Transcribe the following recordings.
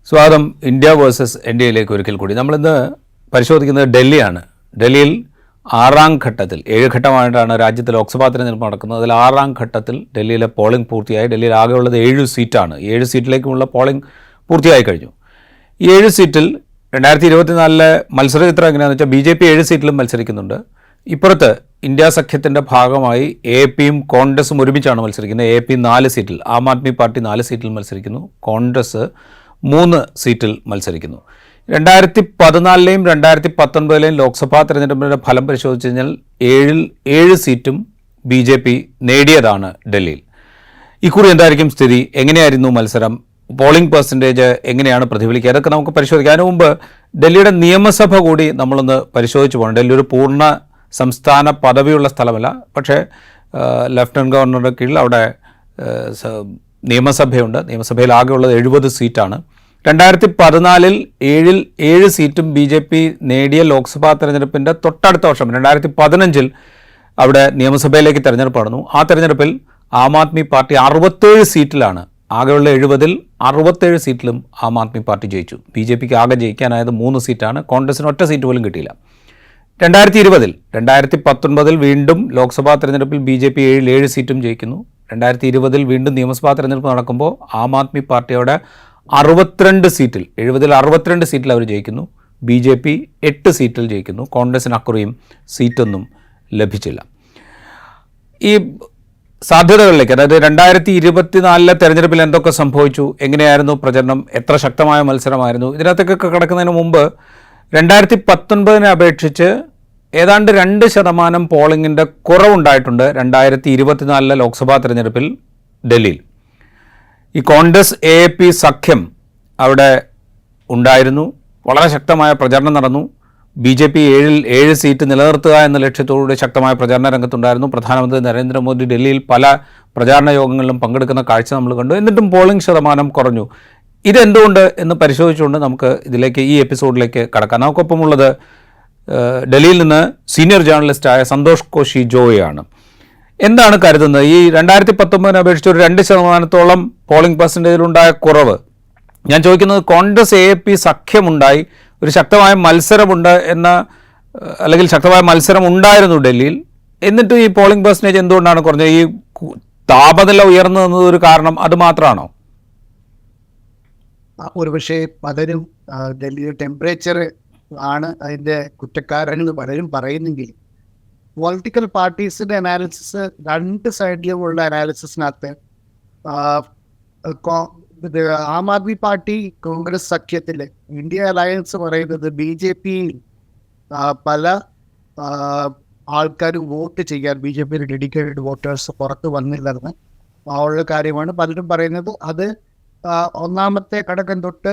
സ്വാഗതം. India versus ഇന്ത്യയിലേക്ക് ഒരിക്കൽ കൂടി നമ്മളിന്ന് പരിശോധിക്കുന്നത് ഡൽഹിയാണ്. ഡൽഹിയിൽ 6ാം ഘട്ടത്തിൽ 7 ഘട്ടമായിട്ടാണ് രാജ്യത്ത് ലോക്സഭാ തെരഞ്ഞെടുപ്പ് നടക്കുന്നത്. അതിൽ 6ാം ഘട്ടത്തിൽ ഡൽഹിയിലെ പോളിംഗ് പൂർത്തിയായി. ഡൽഹിയിൽ ആകെയുള്ളത് 7 സീറ്റാണ്. 7 സീറ്റിലേക്കുമുള്ള പോളിംഗ് പൂർത്തിയായി കഴിഞ്ഞു. ഈ 7 സീറ്റിൽ 2024 മത്സരചിത്രം എങ്ങനെയാണെന്ന് വെച്ചാൽ BJP 7 സീറ്റിലും മത്സരിക്കുന്നുണ്ട്. ഇപ്പുറത്ത് ഇന്ത്യ സഖ്യത്തിൻ്റെ ഭാഗമായി APയും കോൺഗ്രസും ഒരുമിച്ചാണ് മത്സരിക്കുന്നത്. AP 4 സീറ്റിൽ, ആം ആദ്മി പാർട്ടി 4 സീറ്റിൽ മത്സരിക്കുന്നു. കോൺഗ്രസ് 3 സീറ്റിൽ മത്സരിക്കുന്നു. 2014ലെയും 2019ലെയും ലോക്സഭാ തെരഞ്ഞെടുപ്പിൻ്റെ ഫലം പരിശോധിച്ച് കഴിഞ്ഞാൽ 7 സീറ്റും BJP നേടിയതാണ് ഡൽഹിയിൽ. ഇക്കുറി എന്തായിരിക്കും സ്ഥിതി? എങ്ങനെയായിരുന്നു മത്സരം? പോളിംഗ് പെർസെൻറ്റേജ് എങ്ങനെയാണ് പ്രതിഫലിക്കുക? അതൊക്കെ നമുക്ക് പരിശോധിക്കാം. അതിനു മുമ്പ് ഡൽഹിയുടെ നിയമസഭ കൂടി നമ്മളൊന്ന് പരിശോധിച്ച് പോകണം. ഡൽഹി ഒരു പൂർണ്ണ സംസ്ഥാന പദവിയുള്ള സ്ഥലമല്ല, പക്ഷേ ലഫ്റ്റനൻറ്റ് ഗവർണറുടെ കീഴിൽ അവിടെ നിയമസഭയുണ്ട്. നിയമസഭയിൽ ആകെയുള്ളത് 70 സീറ്റാണ്. 2014ൽ 7 സീറ്റും BJP നേടിയ ലോക്സഭാ തെരഞ്ഞെടുപ്പിൻ്റെ തൊട്ടടുത്ത വർഷം 2015ൽ അവിടെ നിയമസഭയിലേക്ക് തെരഞ്ഞെടുപ്പ് നടന്നു. ആ തെരഞ്ഞെടുപ്പിൽ ആം ആദ്മി പാർട്ടി 67 സീറ്റിലാണ്, ആകെയുള്ള 70ൽ 67 സീറ്റിലും ആം ആദ്മി പാർട്ടി ജയിച്ചു. BJPക്ക് ആകെ ജയിക്കാനായത് 3 സീറ്റാണ്. കോൺഗ്രസിന് ഒറ്റ സീറ്റ് പോലും കിട്ടിയില്ല. 2019ൽ വീണ്ടും ലോക്സഭാ തെരഞ്ഞെടുപ്പിൽ BJP 7 സീറ്റും ജയിക്കുന്നു. 2020ൽ വീണ്ടും നിയമസഭാ തെരഞ്ഞെടുപ്പ് നടക്കുമ്പോൾ ആം ആദ്മി പാർട്ടിയുടെ 62 സീറ്റിൽ 70ൽ 62 സീറ്റിൽ അവർ ജയിക്കുന്നു. BJP 8 സീറ്റിൽ ജയിക്കുന്നു. കോൺഗ്രസിന് അക്കുറിയും സീറ്റൊന്നും ലഭിച്ചില്ല. ഈ സാധ്യതകളിലേക്ക്, അതായത് 2024 തെരഞ്ഞെടുപ്പിൽ എന്തൊക്കെ സംഭവിച്ചു, എങ്ങനെയായിരുന്നു പ്രചരണം, എത്ര ശക്തമായ മത്സരമായിരുന്നു, ഇതിനകത്തൊക്കെ കിടക്കുന്നതിന് മുമ്പ് 2019 അപേക്ഷിച്ച് ഏതാണ്ട് 2% പോളിംഗിൻ്റെ കുറവുണ്ടായിട്ടുണ്ട് 2024 ലോക്സഭാ തെരഞ്ഞെടുപ്പിൽ ഡൽഹിയിൽ. ഈ കോൺഗ്രസ് AAP സഖ്യം അവിടെ ഉണ്ടായിരുന്നു. വളരെ ശക്തമായ പ്രചരണം നടന്നു. BJP 7 സീറ്റ് നിലനിർത്തുക എന്ന ലക്ഷ്യത്തോടുകൂടി ശക്തമായ പ്രചാരണ രംഗത്തുണ്ടായിരുന്നു. പ്രധാനമന്ത്രി നരേന്ദ്രമോദി ഡൽഹിയിൽ പല പ്രചാരണ യോഗങ്ങളിലും പങ്കെടുക്കുന്ന കാഴ്ച നമ്മൾ കണ്ടു. എന്നിട്ടും പോളിംഗ് ശതമാനം കുറഞ്ഞു. ഇതെന്തുകൊണ്ട് എന്ന് പരിശോധിച്ചുകൊണ്ട് നമുക്ക് ഇതിലേക്ക്, ഈ എപ്പിസോഡിലേക്ക് കടക്കാം. നമുക്കൊപ്പമുള്ളത് ഡൽഹിയിൽ നിന്ന് സീനിയർ ജേർണലിസ്റ്റായ സന്തോഷ് കോശി ജോയാണ്. എന്താണ് കരുതുന്നത്? ഈ 2019 അപേക്ഷിച്ച് ഒരു 2% പോളിംഗ് പെർസെൻറ്റേജിലുണ്ടായ കുറവ്, ഞാൻ ചോദിക്കുന്നത്, കോൺഗ്രസ് AAP സഖ്യമുണ്ടായി, ഒരു ശക്തമായ മത്സരമുണ്ട് എന്ന, അല്ലെങ്കിൽ ശക്തമായ മത്സരം ഉണ്ടായിരുന്നു ഡൽഹിയിൽ, എന്നിട്ട് ഈ പോളിംഗ് പെർസെൻറ്റേജ് എന്തുകൊണ്ടാണ് കുറഞ്ഞത്? ഈ താപനില ഉയർന്നു നിന്നത് ഒരു കാരണം, അത് മാത്രമാണോ? ഒരുപക്ഷെ പലരും ഡൽഹിയുടെ ടെമ്പറേച്ചർ ആണ് അതിൻ്റെ കുറ്റക്കാരെന്ന് പലരും പറയുന്നെങ്കിൽ, പൊളിറ്റിക്കൽ പാർട്ടീസിൻ്റെ അനാലിസിസ്, 2 സൈഡിലുമുള്ള അനാലിസിസിനകത്ത് ആം ആദ്മി പാർട്ടി കോൺഗ്രസ് സഖ്യത്തിൽ ഇന്ത്യ അലയൻസ് പറയുന്നത് BJP പല ആൾക്കാർ വോട്ട് ചെയ്യാൻ, BJPയുടെ ഡെഡിക്കേറ്റഡ് വോട്ടേഴ്സ് പുറത്ത് വന്നില്ലെന്ന് ഉള്ള കാര്യമാണ് പലരും പറയുന്നത്. അത് ഒന്നാമത്തെ ഘടകം തൊട്ട്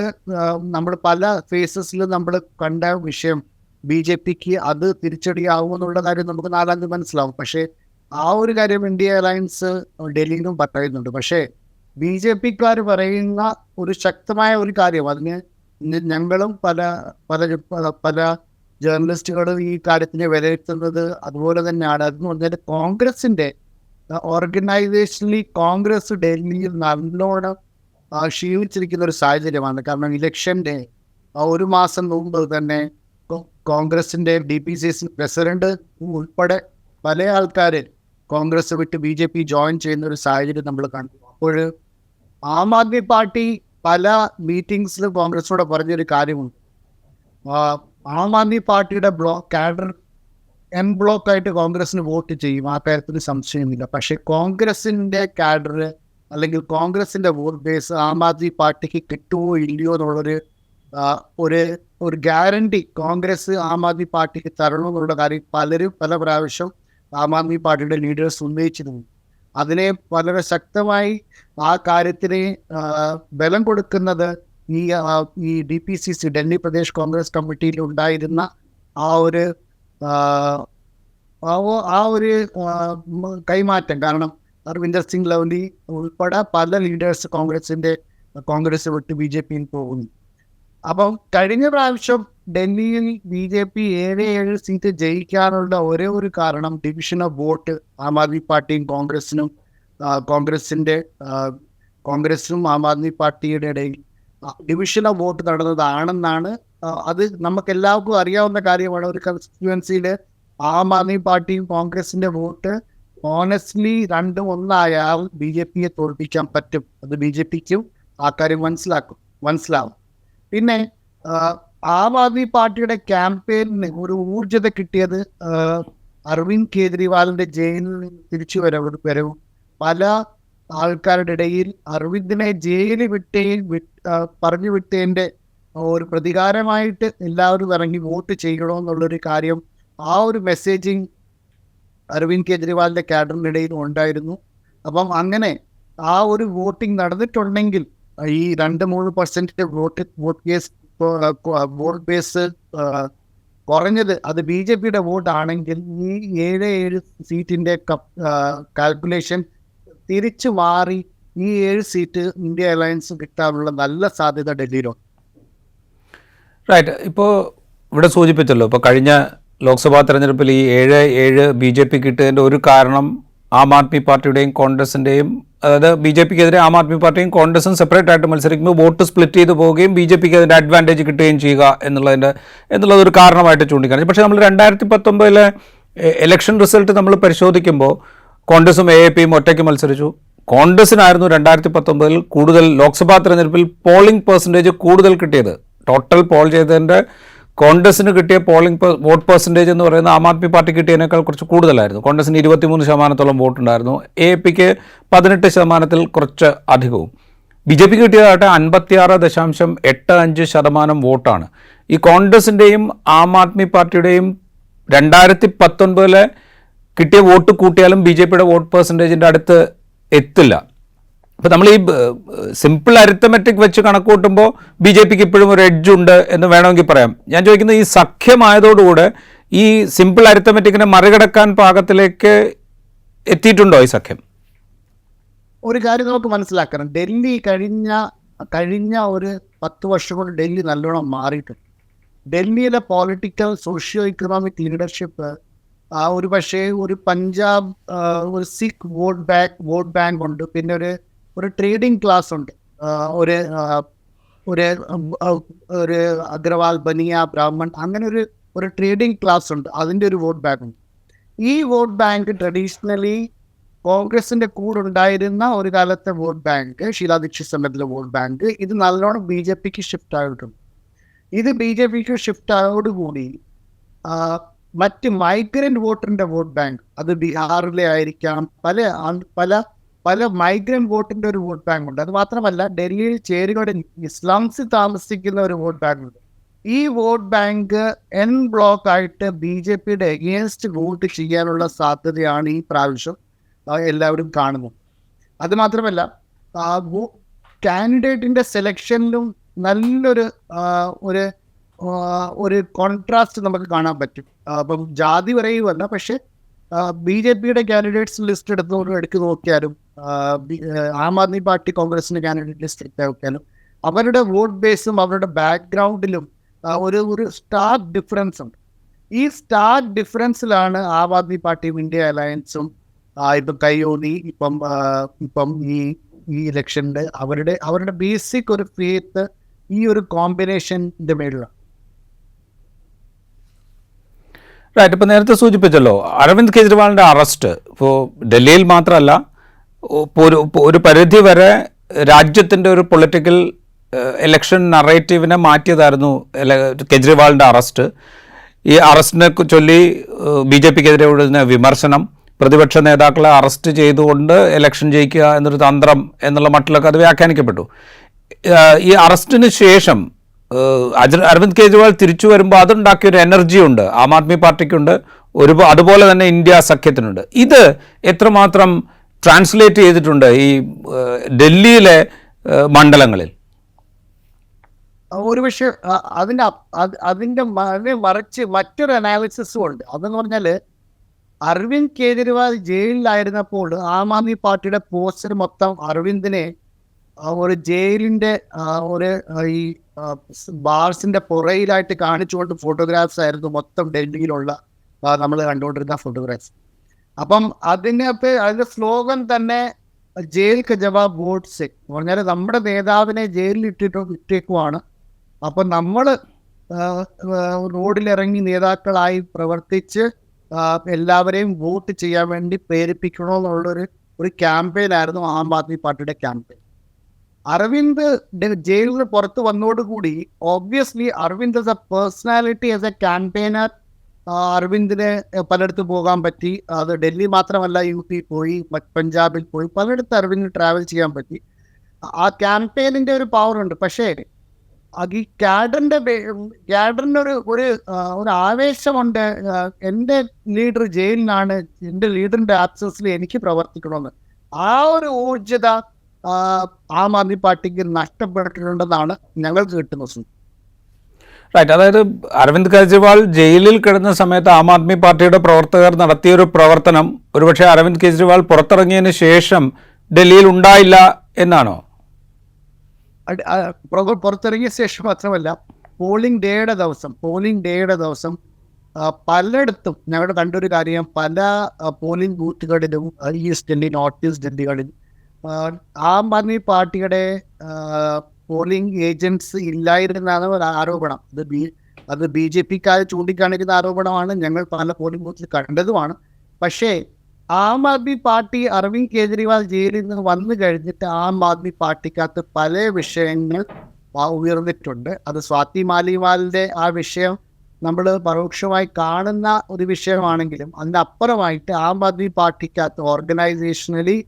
നമ്മൾ പല ഫേസസിലും നമ്മൾ കണ്ട വിഷയം, BJPക്ക് അത് തിരിച്ചടിയാവുമെന്നുള്ള കാര്യം നമുക്ക് 4-ാം തീയതി മനസ്സിലാവും. പക്ഷേ ആ ഒരു കാര്യം ഇന്ത്യ അലയൻസ് ഡൽഹിയിലും പറയുന്നുണ്ട്. പക്ഷേ BJPക്കാർ പറയുന്ന ഒരു ശക്തമായ ഒരു കാര്യം, അതിന് ഞങ്ങളും പല ജേർണലിസ്റ്റുകളും ഈ കാര്യത്തിനെ വിലയിരുത്തുന്നത് അതുപോലെ തന്നെയാണ്. അതെന്ന് പറഞ്ഞാൽ കോൺഗ്രസിൻ്റെ ഓർഗനൈസേഷനലി കോൺഗ്രസ് ഡൽഹിയിൽ നല്ലോണം ക്ഷീണിച്ചിരിക്കുന്ന ഒരു സാഹചര്യമാണ്. കാരണം ഇലക്ഷൻ്റെ 1 മാസം മുമ്പ് തന്നെ കോൺഗ്രസിൻ്റെ DPCC പ്രസിഡന്റ് ഉൾപ്പെടെ പല ആൾക്കാർ കോൺഗ്രസ് വിട്ട് BJP ജോയിൻ ചെയ്യുന്ന ഒരു സാഹചര്യം നമ്മൾ കണ്ടു. അപ്പോൾ ആം ആദ്മി പാർട്ടി പല മീറ്റിങ്സിലും കോൺഗ്രസിനോട് പറഞ്ഞൊരു കാര്യമുണ്ട്, ആം ആദ്മി പാർട്ടിയുടെ കാഡർ എൻ ബ്ലോക്കായിട്ട് കോൺഗ്രസിന് വോട്ട് ചെയ്യും, ആ കാര്യത്തിന് സംശയമില്ല. പക്ഷേ കോൺഗ്രസിൻ്റെ കാഡർ അല്ലെങ്കിൽ കോൺഗ്രസിൻ്റെ വോട്ട് ബേസ് ആം ആദ്മി പാർട്ടിക്ക് കിട്ടുമോ ഇല്ലയോ എന്നുള്ളൊരു ഒരു ഗ്യാരണ്ടി കോൺഗ്രസ് ആം ആദ്മി പാർട്ടിക്ക് തരണമെന്നുള്ള കാര്യം പലരും പല പ്രാവശ്യം ആം ആദ്മി പാർട്ടിയുടെ ലീഡേഴ്സ് ഉന്നയിച്ചിരുന്നു. അതിനെ വളരെ ശക്തമായി ആ കാര്യത്തിന് ബലം കൊടുക്കുന്നത് ഈ DPCC ഡൽഹി പ്രദേശ് കോൺഗ്രസ് കമ്മിറ്റിയിൽ ഉണ്ടായിരുന്ന ആ ഒരു കൈമാറ്റം. കാരണം അരവിന്ദർ സിംഗ് ലൗലി ഉൾപ്പെടെ പല ലീഡേഴ്സ് കോൺഗ്രസ് വിട്ട് BJPയിൽ പോകുന്നു. അപ്പം കഴിഞ്ഞ പ്രാവശ്യം ഡൽഹിയിൽ BJP 7 സീറ്റ് ജയിക്കാനുള്ള ഒരേ ഒരു കാരണം division of vote Aam Aadmi പാർട്ടിയും കോൺഗ്രസിനും ആം ആദ്മി പാർട്ടിയുടെ ഇടയിൽ ഡിവിഷൻ ഓഫ് വോട്ട് നടന്നതാണെന്നാണ്. അത് നമുക്ക് എല്ലാവർക്കും അറിയാവുന്ന കാര്യമാണ്. ഒരു കൺസ്റ്റിറ്റ്യുവൻസിയിൽ ആം ആദ്മി പാർട്ടിയും കോൺഗ്രസിന്റെ വോട്ട് ഓണസ്റ്റ്ലി രണ്ടും ഒന്നായാൽ BJP തോൽപ്പിക്കാൻ പറ്റും. അത് BJPക്കും ആ കാര്യം മനസ്സിലാവും. പിന്നെ ആം ആദ്മി പാർട്ടിയുടെ ക്യാമ്പയിനിന് ഒരു ഊർജ്ജത കിട്ടിയത് അരവിന്ദ് കെജ്രിവാളിന്റെ ജയിലിൽ നിന്ന് തിരിച്ചു വരവും പല ആൾക്കാരുടെ ഇടയിൽ അരവിന്ദിനെ ജയിലിൽ പറഞ്ഞു വിട്ടതിൻ്റെ ഒരു പ്രതികാരമായിട്ട് എല്ലാവരും ഇറങ്ങി വോട്ട് ചെയ്യണമെന്നുള്ളൊരു കാര്യം, ആ ഒരു മെസ്സേജിങ് അരവിന്ദ് കെജ്രിവാളിന്റെ ക്യാഡറിനിടയിൽ ഉണ്ടായിരുന്നു. അപ്പം അങ്ങനെ ആ ഒരു വോട്ടിംഗ് നടന്നിട്ടുണ്ടെങ്കിൽ ഈ 2-3% വോട്ട് ബേസ് കുറഞ്ഞത് അത് BJPയുടെ വോട്ടാണെങ്കിൽ ഈ 7 സീറ്റിന്റെ കാൽക്കുലേഷൻ തിരിച്ചു മാറി ഈ 7 സീറ്റ് ഇന്ത്യ അലയൻസ് കിട്ടാനുള്ള നല്ല സാധ്യത ഡൽഹിയിലുണ്ട്. റൈറ്റ്. ഇപ്പോൾ ഇവിടെ സൂചിപ്പിച്ചല്ലോ, ഇപ്പോൾ കഴിഞ്ഞ ലോക്സഭാ തെരഞ്ഞെടുപ്പിൽ ഈ 7 BJP കിട്ടിയതിൻ്റെ ഒരു കാരണം ആം ആദ്മി പാർട്ടിയുടെയും കോൺഗ്രസിൻ്റെയും, അതായത് BJPക്കെതിരെ ആം ആദ്മി പാർട്ടിയും കോൺഗ്രസും സെപ്പറേറ്റ് ആയിട്ട് മത്സരിക്കുമ്പോൾ വോട്ട് സ്പ്ലിറ്റ് ചെയ്ത് പോവുകയും BJPക്ക് അതിൻ്റെ അഡ്വാൻറ്റേജ് കിട്ടുകയും ചെയ്യുക എന്നുള്ളതൊരു കാരണമായിട്ട് ചൂണ്ടിക്കാണിച്ചു. പക്ഷേ നമ്മൾ 2019 ഇലക്ഷൻ റിസൾട്ട് നമ്മൾ പരിശോധിക്കുമ്പോൾ കോൺഗ്രസും AAPയും ഒറ്റയ്ക്ക് മത്സരിച്ചു. കോൺഗ്രസിനായിരുന്നു 2019 കൂടുതൽ ലോക്സഭാ തെരഞ്ഞെടുപ്പിൽ പോളിംഗ് പെർസെൻറ്റേജ് കൂടുതൽ കിട്ടിയത്. ടോട്ടൽ പോൾ ചെയ്തതിൻ്റെ കോൺഗ്രസിന് കിട്ടിയ വോട്ട് പെർസെൻറ്റേജ് എന്ന് പറയുന്നത് ആം ആദ്മി പാർട്ടി കിട്ടിയതിനേക്കാൾ കുറച്ച് കൂടുതലായിരുന്നു. കോൺഗ്രസിന് 23% വോട്ടുണ്ടായിരുന്നു, AAPക്ക് 18%, കുറച്ച് അധികവും. BJP കിട്ടിയതായിട്ട് 56.85% വോട്ടാണ്. ഈ കോൺഗ്രസിൻ്റെയും ആം ആദ്മി പാർട്ടിയുടെയും 2019 കിട്ടിയ വോട്ട് കൂട്ടിയാലും BJPയുടെ വോട്ട് പെർസെൻറ്റേജിൻ്റെ അടുത്ത് എത്തില്ല. അപ്പോൾ നമ്മൾ ഈ സിമ്പിൾ അരിത്തമെറ്റിക് വെച്ച് കണക്ക് കൂട്ടുമ്പോൾ BJPക്ക് ഇപ്പോഴും ഒരു എഡ്ജ് ഉണ്ട് എന്ന് വേണമെങ്കിൽ പറയാം. ഞാൻ ചോദിക്കുന്നത്, ഈ സഖ്യമായതോടുകൂടെ ഈ സിമ്പിൾ അരിത്തമെറ്റിക്കിനെ മറികടക്കാൻ പാകത്തിലേക്ക് എത്തിയിട്ടുണ്ടോ ഈ സഖ്യം? ഒരു കാര്യം നമുക്ക് മനസ്സിലാക്കണം. ഡൽഹി കഴിഞ്ഞ ഒരു 10 വർഷം കൊണ്ട് ഡൽഹി നല്ലോണം മാറിയിട്ടുണ്ട്. ഡൽഹിയിലെ പൊളിറ്റിക്കൽ സോഷ്യോ ഇക്കണോമിക് ലീഡർഷിപ്പ് ഒരു പക്ഷേ ഒരു പഞ്ചാബ് ഒരു സിഖ് വോട്ട് ബാങ്ക് ഉണ്ട്, പിന്നെ ഒരു ട്രേഡിംഗ് ക്ലാസ് ഉണ്ട്, ഒരു അഗ്രവാൾ, ബനിയ, ബ്രാഹ്മൺ, അങ്ങനെ ഒരു ട്രേഡിംഗ് ക്ലാസ് ഉണ്ട്. അതിൻ്റെ ഒരു വോട്ട് ബാങ്ക് ഉണ്ട്. ഈ വോട്ട് ബാങ്ക് ട്രഡീഷണലി കോൺഗ്രസിന്റെ കൂടെ ഉണ്ടായിരുന്ന ഒരു കാലത്തെ വോട്ട് ബാങ്ക്, ഷീലാ ദീക്ഷിത് സമയത്തിലെ വോട്ട് ബാങ്ക്, ഇത് നല്ലോണം BJPക്ക് ഷിഫ്റ്റ് ആയിട്ടുണ്ട്. ഇത് BJPക്ക് ഷിഫ്റ്റ് ആയതോടുകൂടി മറ്റ് മൈഗ്രൻ്റ് വോട്ടറിൻ്റെ വോട്ട് ബാങ്ക്, അത് ബീഹാറിലെ ആയിരിക്കാം, പല മൈഗ്രൻ്റ് വോട്ടിൻ്റെ ഒരു വോട്ട് ബാങ്ക് ഉണ്ട്. അത് മാത്രമല്ല ഡൽഹിയിൽ ചേരികളുടെ ഇസ്ലാംസിൽ താമസിക്കുന്ന ഒരു വോട്ട് ബാങ്ക് ഉണ്ട്. ഈ വോട്ട് ബാങ്ക് എൻ ബ്ലോക്ക് ആയിട്ട് BJPയുടെ എഗെയിൻസ്റ്റ് വോട്ട് ചെയ്യാനുള്ള സാധ്യതയാണ് ഈ പ്രാവശ്യം എല്ലാവരും കാണുന്നത്. അത് മാത്രമല്ല കാൻഡിഡേറ്റിൻ്റെ സെലക്ഷനിലും നല്ലൊരു ഒരു കോൺട്രാസ്റ്റ് നമുക്ക് കാണാൻ പറ്റും. അപ്പം ജാതി പറയുമല്ല, പക്ഷേ BJPയുടെ കാൻഡിഡേറ്റ്സ് ലിസ്റ്റ് എടുത്ത് നോക്കിയാലും ആം ആദ്മി പാർട്ടി കോൺഗ്രസിൻ്റെ കാൻഡിഡേറ്റ് ലിസ്റ്റ് എടുത്ത് നോക്കിയാലും അവരുടെ വോട്ട് ബേസും അവരുടെ ബാക്ക്ഗ്രൗണ്ടിലും ഒരു സ്റ്റാർക്ക് ഡിഫറൻസ് ഉണ്ട്. ഈ സ്റ്റാർക്ക് ഡിഫറൻസിലാണ് ആം ആദ്മി പാർട്ടിയും ഇന്ത്യ അലയൻസും ഇപ്പം കൈയോന്നി ഇപ്പം ഈ ഇലക്ഷനിൽ അവരുടെ ബേസിക് ഒരു ഫെയ്ത്ത് ഈ ഒരു കോമ്പിനേഷൻ്റെ മേളിലാണ്. റൈറ്റ്. ഇപ്പോൾ നേരത്തെ സൂചിപ്പിച്ചല്ലോ, അരവിന്ദ് കെജ്രിവാളിൻ്റെ അറസ്റ്റ് ഇപ്പോൾ ഡൽഹിയിൽ മാത്രമല്ല, ഒരു പരിധി വരെ രാജ്യത്തിൻ്റെ ഒരു പൊളിറ്റിക്കൽ ഇലക്ഷൻ നറേറ്റീവിനെ മാറ്റിയതായിരുന്നു കെജ്രിവാളിൻ്റെ അറസ്റ്റ്. ഈ അറസ്റ്റിനെ ചൊല്ലി BJPക്കെതിരെ ഉള്ള വിമർശനം, പ്രതിപക്ഷ നേതാക്കളെ അറസ്റ്റ് ചെയ്തുകൊണ്ട് ഇലക്ഷൻ ജയിക്കുക എന്നൊരു തന്ത്രം എന്നുള്ള മട്ടിലൊക്കെ അത് വ്യാഖ്യാനിക്കപ്പെട്ടു. ഈ അറസ്റ്റിന് ശേഷം അരവിന്ദ് കെജ്രിവാൾ തിരിച്ചു വരുമ്പോൾ അതുണ്ടാക്കിയൊരു എനർജി ഉണ്ട് ആം ആദ്മി പാർട്ടിക്കുണ്ട്, അതുപോലെ തന്നെ ഇന്ത്യ സഖ്യത്തിനുണ്ട്. ഇത് എത്രമാത്രം ട്രാൻസ്ലേറ്റ് ചെയ്തിട്ടുണ്ട് ഈ ഡൽഹിയിലെ മണ്ഡലങ്ങളിൽ? ഒരുപക്ഷെ അതിൻ്റെ മറിച്ച് മറ്റൊരു അനാലിസിസും ഉണ്ട്. അതെന്ന് പറഞ്ഞാൽ അരവിന്ദ് കെജ്രിവാൾ ജയിലിലായിരുന്നപ്പോൾ ആം ആദ്മി പാർട്ടിയുടെ പോസ്റ്റർ മൊത്തം അരവിന്ദിനെ ഒരു ജയിലിൻ്റെ ഈ ബാർസിൻ്റെ പുറയിലായിട്ട് കാണിച്ചുകൊണ്ട് ഫോട്ടോഗ്രാഫ്സ് ആയിരുന്നു മൊത്തം ഡൽഹിയിലുള്ള നമ്മൾ കണ്ടുകൊണ്ടിരുന്ന ഫോട്ടോഗ്രാഫ്സ്. അപ്പം അതിൻ്റെ സ്ലോഗൻ തന്നെ ജയിൽ കെ ജവാബ് വോട്ട് സെ എന്ന് പറഞ്ഞാൽ നമ്മുടെ നേതാവിനെ ജയിലിൽ ഇട്ടേക്കുവാണ്. അപ്പം നമ്മൾ റോഡിലിറങ്ങി നേതാക്കളായി പ്രവർത്തിച്ച് എല്ലാവരെയും വോട്ട് ചെയ്യാൻ വേണ്ടി പ്രേരിപ്പിക്കണമെന്നുള്ളൊരു ക്യാമ്പയിനായിരുന്നു ആം ആദ്മി പാർട്ടിയുടെ ക്യാമ്പയിൻ. അരവിന്ദ് ജയിലിൽ നിന്ന് പുറത്ത് വന്നതോടുകൂടി obviously Arvind as a personality, as a campaigner, അരവിന്ദിന് പലയിടത്ത് പോകാൻ പറ്റി. അത് ഡൽഹി മാത്രമല്ല, UP പോയി, പഞ്ചാബിൽ പോയി, പലയിടത്ത് അരവിന്ദിന് ട്രാവൽ ചെയ്യാൻ പറ്റി. ആ ക്യാമ്പയിനിൻ്റെ ഒരു പവറുണ്ട്. പക്ഷേ ഈ ക്യാഡറിൻ്റെ ഒരു ആവേശമുണ്ട്. എൻ്റെ ലീഡർ ജയിലിലാണ്, എൻ്റെ ലീഡറിൻ്റെ ആബ്സൻസിൽ എനിക്ക് പ്രവർത്തിക്കണമെന്ന്. ആ ഒരു ഊർജ്ജത ആം ആദ്മി പാർട്ടിക്ക് നഷ്ടപ്പെട്ടിട്ടുണ്ടെന്നാണ് ഞങ്ങൾക്ക് കിട്ടുന്ന സൂചന. റൈറ്റ്. അതായത് അരവിന്ദ് കെജ്രിവാൾ ജയിലിൽ കിടന്ന സമയത്ത് ആം ആദ്മി പാർട്ടിയുടെ പ്രവർത്തകർ നടത്തിയൊരു പ്രവർത്തനം ഒരുപക്ഷെ അരവിന്ദ് കെജ്രിവാൾ പുറത്തിറങ്ങിയതിന് ശേഷം ഡൽഹിയിൽ ഉണ്ടായില്ല എന്നാണോ? പുറത്തിറങ്ങിയ ശേഷം മാത്രമല്ല, പോളിംഗ് ഡേയുടെ ദിവസം പലയിടത്തും ഞങ്ങൾ കണ്ടൊരു കാര്യം, പല പോളിംഗ് ബൂത്തുകളിലും east Delhi, north east ഡൽഹികളിൽ Aam Aadmi പാർട്ടിയുടെ പോളിംഗ് ഏജൻറ്റ്സ് ഇല്ലായിരുന്നാണ് ഒരു ആരോപണം. അത് BJPക്കാർ ചൂണ്ടിക്കാണിക്കുന്ന ആരോപണമാണ്. ഞങ്ങൾ പല പോളിംഗ് ബൂത്തിൽ കണ്ടതുമാണ്. പക്ഷേ ആം ആദ്മി പാർട്ടി അരവിന്ദ് കെജ്രിവാൾ ജയിലിൽ നിന്ന് വന്നു കഴിഞ്ഞിട്ട് ആം ആദ്മി പാർട്ടിക്കകത്ത് പല വിഷയങ്ങൾ ഉയർന്നിട്ടുണ്ട്. അത് സ്വാതി മാലിവാലിൻ്റെ ആ വിഷയം നമ്മൾ പരോക്ഷമായി കാണുന്ന ഒരു വിഷയമാണെങ്കിലും അതിനപ്പുറമായിട്ട് ആം ആദ്മി പാർട്ടിക്കകത്ത് ഓർഗനൈസേഷണലി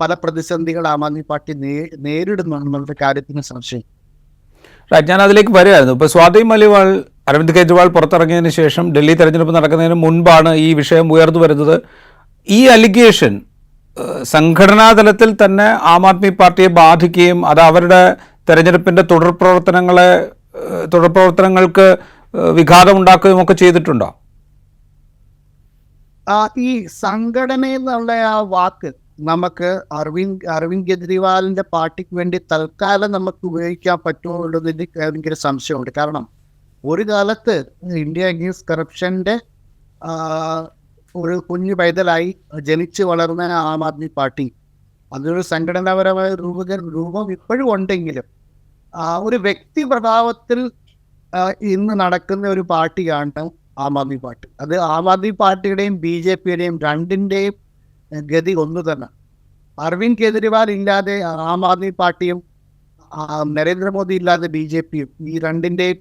പല പ്രതിസന്ധികൾ ആം ആദ്മി പാർട്ടി നേരിടുന്നുണ്ടെന്നുള്ള കാര്യത്തിന് സംശയം. റൈറ്റ്, ഞാൻ അതിലേക്ക് വരികയായിരുന്നു. ഇപ്പോൾ സ്വാതി മാലിവാൾ അരവിന്ദ് കെജ്രിവാൾ പുറത്തിറങ്ങിയതിന് ശേഷം ഡൽഹി തെരഞ്ഞെടുപ്പ് നടക്കുന്നതിന് മുൻപാണ് ഈ വിഷയം ഉയർന്നു വരുന്നത്. ഈ അലിഗേഷൻ സംഘടനാ തലത്തിൽ തന്നെ ആം ആദ്മി പാർട്ടിയെ ബാധിക്കുകയും അത് അവരുടെ തെരഞ്ഞെടുപ്പിൻ്റെ തുടർ പ്രവർത്തനങ്ങൾക്ക് വിഘാതം ഉണ്ടാക്കുകയും ഒക്കെ ചെയ്തിട്ടുണ്ടോ? ഈ സംഘടന എന്നുള്ള ആ വാക്ക് നമുക്ക് അരവിന്ദ് കെജ്രിവാളിൻ്റെ പാർട്ടിക്ക് വേണ്ടി തൽക്കാലം നമുക്ക് ഉപയോഗിക്കാൻ പറ്റുമോ എന്നുള്ളതിന് ഭയങ്കര സംശയമുണ്ട്. കാരണം ഒരു കാലത്ത് ഇന്ത്യ അഗെയിൻസ്റ്റ് കറപ്ഷൻ്റെ ഒരു കുഞ്ഞു പൈതലായി ജനിച്ച് വളർന്ന ആം ആദ്മി പാർട്ടി അതൊരു സംഘടനാപരമായ രൂപം ഇപ്പോഴും ഉണ്ടെങ്കിലും ഒരു വ്യക്തി പ്രഭാവത്തിൽ ഇന്ന് നടക്കുന്ന ഒരു പാർട്ടിയാണ് ആം ആദ്മി പാർട്ടി. അത് ആം ആദ്മി പാർട്ടിയുടെയും BJPയുടെയും രണ്ടിൻ്റെയും ഗതി ഒന്ന് തന്നെ. അരവിന്ദ് കെജ്രിവാൾ ഇല്ലാതെ ആം ആദ്മി പാർട്ടിയും നരേന്ദ്രമോദി ഇല്ലാതെ BJPയും ഈ രണ്ടിൻ്റെയും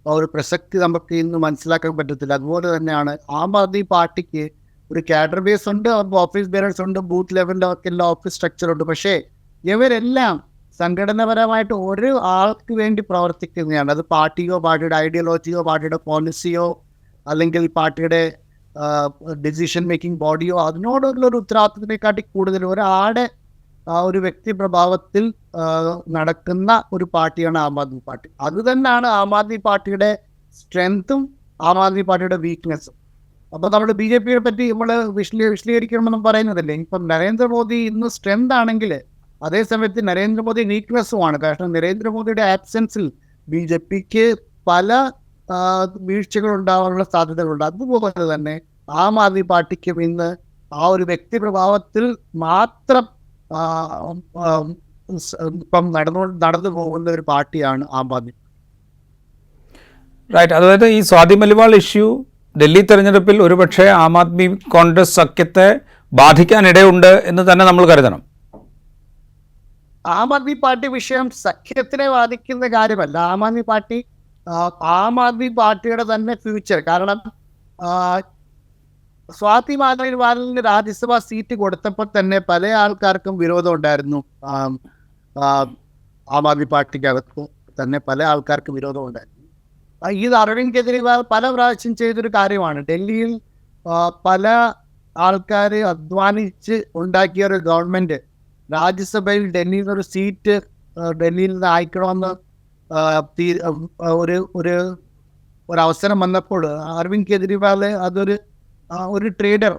ഒരു പ്രസക്തി നമുക്ക് ഇന്ന് മനസ്സിലാക്കാൻ പറ്റത്തില്ല. അതുപോലെ തന്നെയാണ് ആം ആദ്മി പാർട്ടിക്ക് ഒരു കാഡർ ബേസ് ഉണ്ട്, അവർക്ക് ഓഫീസ് ബേറേഴ്സ് ഉണ്ട്, ബൂത്ത് ലെവലിലൊക്കെയുള്ള ഓഫീസ് സ്ട്രക്ചർ ഉണ്ട്. പക്ഷേ ഇവരെല്ലാം സംഘടനാപരമായിട്ട് ഒരു ആൾക്ക് വേണ്ടി പ്രവർത്തിക്കുന്നതാണ്. അത് പാർട്ടിയോ, പാർട്ടിയുടെ ഐഡിയോളജിയോ, പാർട്ടിയുടെ പോളിസിയോ, അല്ലെങ്കിൽ പാർട്ടിയുടെ ഡിസിഷൻ മേക്കിംഗ് ബോഡിയോ, അതിനോടുള്ളൊരു ഉത്തരവാദിത്തത്തിനെക്കാട്ടി കൂടുതൽ ഒരാളുടെ ഒരു വ്യക്തി പ്രഭാവത്തിൽ നടക്കുന്ന ഒരു പാർട്ടിയാണ് ആം ആദ്മി പാർട്ടി. അത് തന്നെയാണ് ആം ആദ്മി പാർട്ടിയുടെ സ്ട്രെങ്ത്തും ആം ആദ്മി പാർട്ടിയുടെ വീക്ക്നെസ്സും. അപ്പോൾ നമ്മൾ BJPയെ പറ്റി നമ്മൾ വിശദീകരിക്കണമെന്നും പറയുന്നതല്ലേ. ഇപ്പം നരേന്ദ്രമോദി ഇന്ന് സ്ട്രെങ്ത് ആണെങ്കിൽ അതേസമയത്ത് നരേന്ദ്രമോദി വീക്ക്നെസ്സുമാണ്. കാരണം നരേന്ദ്രമോദിയുടെ ആബ്സെൻസിൽ BJPക്ക് പല വീഴ്ചകൾ ഉണ്ടാകാനുള്ള സാധ്യതകളുണ്ട്. അതുപോലെ തന്നെ ആം ആദ്മി പാർട്ടിക്കും ഇന്ന് ആ ഒരു വ്യക്തി പ്രഭാവത്തിൽ മാത്രം ഇപ്പം നടന്നു പോകുന്ന ഒരു പാർട്ടിയാണ് ആം ആദ്മി. റൈറ്റ്. അതായത് ഈ സ്വാതി മലിവാൾ ഇഷ്യൂ ഡൽഹി തെരഞ്ഞെടുപ്പിൽ ഒരുപക്ഷെ ആം ആദ്മി കോൺഗ്രസ് സഖ്യത്തെ ബാധിക്കാനിടയുണ്ട് എന്ന് തന്നെ നമ്മൾ കരുതണം. ആം ആദ്മി പാർട്ടി വിഷയം സഖ്യത്തിനെ ബാധിക്കുന്ന കാര്യമല്ല. ആം ആദ്മി പാർട്ടിയുടെ തന്നെ ഫ്യൂച്ചർ. കാരണം സ്വാതി മാലിവാലിന് രാജ്യസഭാ സീറ്റ് കൊടുത്തപ്പോൾ തന്നെ പല ആൾക്കാർക്കും വിരോധം ഉണ്ടായിരുന്നു. ആം ആദ്മി പാർട്ടിക്കകത്ത് തന്നെ പല ആൾക്കാർക്ക് വിരോധം ഉണ്ടായിരുന്നു. ഇത് അരവിന്ദ് കെജ്രിവാൾ പല പ്രാവശ്യം ചെയ്തൊരു കാര്യമാണ്. ഡൽഹിയിൽ പല ആൾക്കാർ അധ്വാനിച്ച് ഉണ്ടാക്കിയ ഒരു ഗവൺമെൻറ് രാജ്യസഭയിൽ ഡൽഹിയിൽ നിന്നൊരു സീറ്റ് ഡൽഹിയിൽ നിന്ന് അയക്കണമെന്ന് ഒരു അവസരം വന്നപ്പോൾ അരവിന്ദ് കെജ്രിവാൾ ഒരു ട്രേഡർ,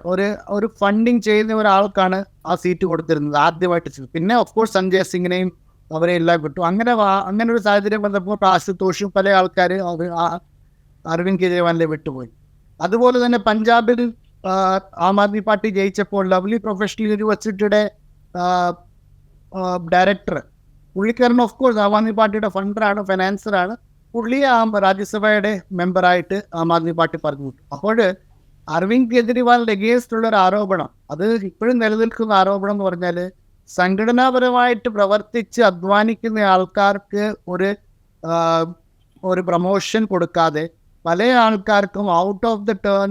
ഒരു ഫണ്ടിങ് ചെയ്യുന്ന ഒരാൾക്കാണ് ആ സീറ്റ് കൊടുത്തിരുന്നത് ആദ്യമായിട്ട്. പിന്നെ ഓഫ്കോഴ്സ് സഞ്ജയ് സിംഗിനെയും അവരെ എല്ലാം കിട്ടും. അങ്ങനെ ഒരു സാഹചര്യം വന്നപ്പോൾ ആശുതോഷും പല ആൾക്കാർ അരവിന്ദ് കെജ്രിവാളിനെ വിട്ടുപോയി. അതുപോലെ തന്നെ പഞ്ചാബിൽ ആം ആദ്മി പാർട്ടി ജയിച്ചപ്പോൾ ലവ്ലി പ്രൊഫഷണൽ യൂണിവേഴ്സിറ്റിയുടെ ഡയറക്ടർ. പുള്ളിക്കാരൻ ഓഫ് കോഴ്സ് ആം ആദ്മി പാർട്ടിയുടെ ഫണ്ടറാണ്, ഫൈനാൻസറാണ്. പുള്ളിയെ രാജ്യസഭയുടെ മെമ്പറായിട്ട് ആം ആദ്മി പാർട്ടി പറഞ്ഞു വിട്ടു. അപ്പോൾ അരവിന്ദ് കെജ്രിവാളിൻ്റെ എഗെയിൻസ്റ്റ് ഉള്ള ഒരു ആരോപണം, അത് ഇപ്പോഴും നിലനിൽക്കുന്ന ആരോപണം എന്ന് പറഞ്ഞാൽ, സംഘടനാപരമായിട്ട് പ്രവർത്തിച്ച് അധ്വാനിക്കുന്ന ആൾക്കാർക്ക് ഒരു പ്രമോഷൻ കൊടുക്കാതെ പല ആൾക്കാർക്കും ഔട്ട് ഓഫ് ദ ടേൺ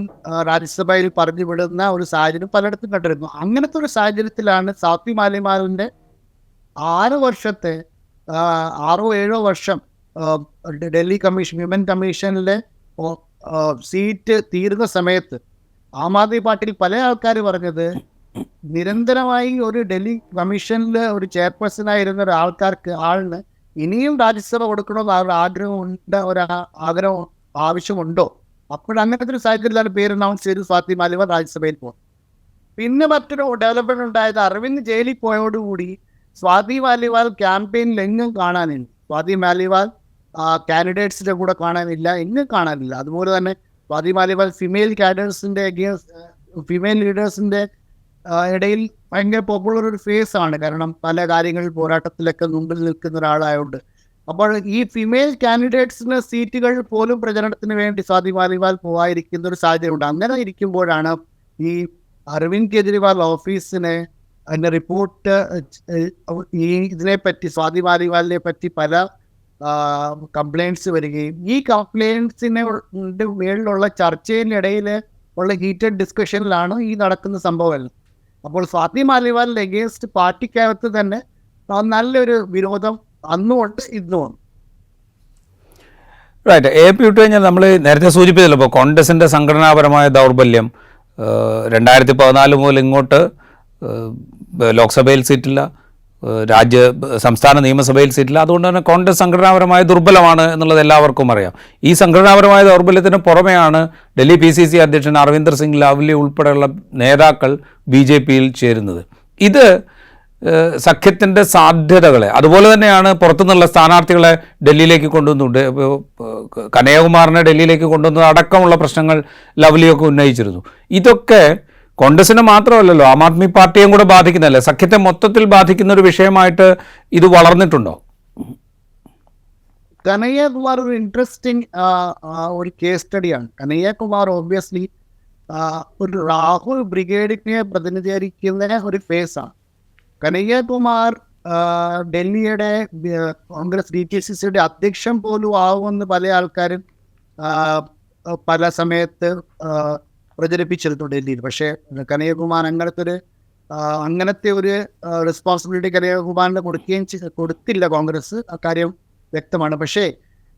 രാജ്യസഭയിൽ പറഞ്ഞു വിടുന്ന ഒരു സാഹചര്യം പലയിടത്തും കണ്ടിരുന്നു. അങ്ങനത്തെ ഒരു സാഹചര്യത്തിലാണ് സ്വാതി മാലിവാലിൻ്റെ 6 വർഷത്തെ 6-7 വർഷം ഡൽഹി കമ്മീഷൻ, വിമൻ കമ്മീഷനിലെ സീറ്റ് തീരുന്ന സമയത്ത് ആം ആദ്മി പാർട്ടിയിൽ പല ആൾക്കാർ പറഞ്ഞത്, നിരന്തരമായി ഒരു ഡൽഹി കമ്മീഷനിൽ ഒരു ചെയർപേഴ്സണായിരുന്ന ആളിന് ഇനിയും രാജ്യസഭ കൊടുക്കണമെന്ന് ആവശ്യമുണ്ടോ? അപ്പോഴങ്ങനത്തെ ഒരു സാഹചര്യത്തിലാണ് പേര് അനൗൺസ് ചെയ്ത് സ്വാതി മാലിവാൽ രാജ്യസഭയിൽ പോകും. പിന്നെ മറ്റൊരു ഡെവലപ്മെന്റ് ഉണ്ടായത്, അരവിന്ദ് ജയിലിൽ പോയതോടുകൂടി സ്വാതി മാലിവാൽ ക്യാമ്പയിനിൽ എങ്ങും കാണാനില്ല. സ്വാതി മാലിവാൽ കാൻഡിഡേറ്റ്സിൻ്റെ കൂടെ കാണാനില്ല, എങ്ങും കാണാനില്ല. അതുപോലെ തന്നെ സ്വാതി മാലിവാൽ ഫിമെയിൽ ലീഡേഴ്സിൻ്റെ ഇടയിൽ ഭയങ്കര പോപ്പുലർ ഒരു ഫേസ് ആണ്. കാരണം പല കാര്യങ്ങളിൽ പോരാട്ടത്തിലൊക്കെ മുമ്പിൽ നിൽക്കുന്ന ഒരാളായതുകൊണ്ട്. അപ്പോൾ ഈ ഫിമെയിൽ കാൻഡിഡേറ്റ്സിന് സീറ്റുകൾ പോലും പ്രചരണത്തിന് വേണ്ടി സ്വാതി മാലിവാൽ പോകാതിരിക്കുന്ന ഒരു സാഹചര്യമുണ്ട്. അങ്ങനെ ഇരിക്കുമ്പോഴാണ് ഈ അരവിന്ദ് കെജ്രിവാൾ ഓഫീസിനെ അതിൻ്റെ റിപ്പോർട്ട് ഇതിനെപ്പറ്റി, സ്വാതി മാലിവാലിനെ പറ്റി പല കംപ്ലയിൻറ്റ്സ് വരികയും ഈ കംപ്ലയിൻറ്റ്സിനെ മേളിലുള്ള ചർച്ചയിനിടയിൽ ഉള്ള ഹീറ്റഡ് ഡിസ്കഷനിലാണ് ഈ നടക്കുന്ന സംഭവം. അപ്പോൾ സ്വാതി മാലിവാലിൻ്റെ എഗെയിൻസ്റ്റ് പാർട്ടിക്കകത്ത് തന്നെ നല്ലൊരു വിരോധം അന്നുമുണ്ട്, ഇന്നുമുണ്ട്. റൈറ്റ്. എ പി വിട്ട് കഴിഞ്ഞാൽ നമ്മൾ നേരത്തെ സൂചിപ്പിച്ചല്ലോ, ഇപ്പോൾ കോൺഗ്രസിൻ്റെ സംഘടനാപരമായ ദൗർബല്യം, 2014 മുതൽ ഇങ്ങോട്ട് ലോക്സഭയിൽ സീറ്റില്ല, സംസ്ഥാന നിയമസഭയിൽ സീറ്റില്ല. അതുകൊണ്ട് തന്നെ കോൺഗ്രസ് സംഘടനാപരമായ ദുർബലമാണ് എന്നുള്ളത് എല്ലാവർക്കും അറിയാം. ഈ സംഘടനാപരമായ ദൗർബല്യത്തിന് പുറമെയാണ് ഡൽഹി PCC അധ്യക്ഷൻ അരവിന്ദർ സിംഗ് ലവ്ലി ഉൾപ്പെടെയുള്ള നേതാക്കൾ BJPയിൽ ചേരുന്നത്. ഇത് സഖ്യത്തിൻ്റെ സാധ്യതകളെ, അതുപോലെ തന്നെയാണ് പുറത്തുനിന്നുള്ള സ്ഥാനാർത്ഥികളെ ഡൽഹിയിലേക്ക് കൊണ്ടുവന്നുണ്ട്. കനയ്യകുമാറിനെ ഡൽഹിയിലേക്ക് കൊണ്ടുവന്നത് അടക്കമുള്ള പ്രശ്നങ്ങൾ ലവ്ലിയൊക്കെ ഉന്നയിച്ചിരുന്നു. ഇതൊക്കെ കോൺഗ്രസിനെ മാത്രമല്ലല്ലോ, ആം ആദ്മി പാർട്ടിയും കൂടെ ബാധിക്കുന്നതല്ലേ, സഖ്യത്തെ മൊത്തത്തിൽ ബാധിക്കുന്ന ഒരു വിഷയമായിട്ട് ഇത് വളർന്നിട്ടുണ്ടോ? കനയ്യകുമാർ ഒരു ഇൻട്രസ്റ്റിംഗ് ഒരു കേസ് സ്റ്റഡിയാണ്. കനയ്യകുമാർ ഓബ്വിയസ്ലി ഒരു രാഹുൽ ബ്രിഗേഡിനെ പ്രതിനിധീകരിക്കുന്ന ഒരു ഫേസാണ്. കനയ്യകുമാർ ഡൽഹിയുടെ കോൺഗ്രസ് DKCCയുടെ അധ്യക്ഷൻ പോലും ആവുമെന്ന് പല ആൾക്കാരും പല സമയത്ത് പ്രചരിപ്പിച്ചിരുന്നു ഡൽഹിയിൽ. പക്ഷേ കനയ്യകുമാർ അങ്ങനത്തെ ഒരു റെസ്പോൺസിബിലിറ്റി കനയ്യകുമാറിന് കൊടുത്തില്ല കോൺഗ്രസ്, അക്കാര്യം വ്യക്തമാണ്. പക്ഷേ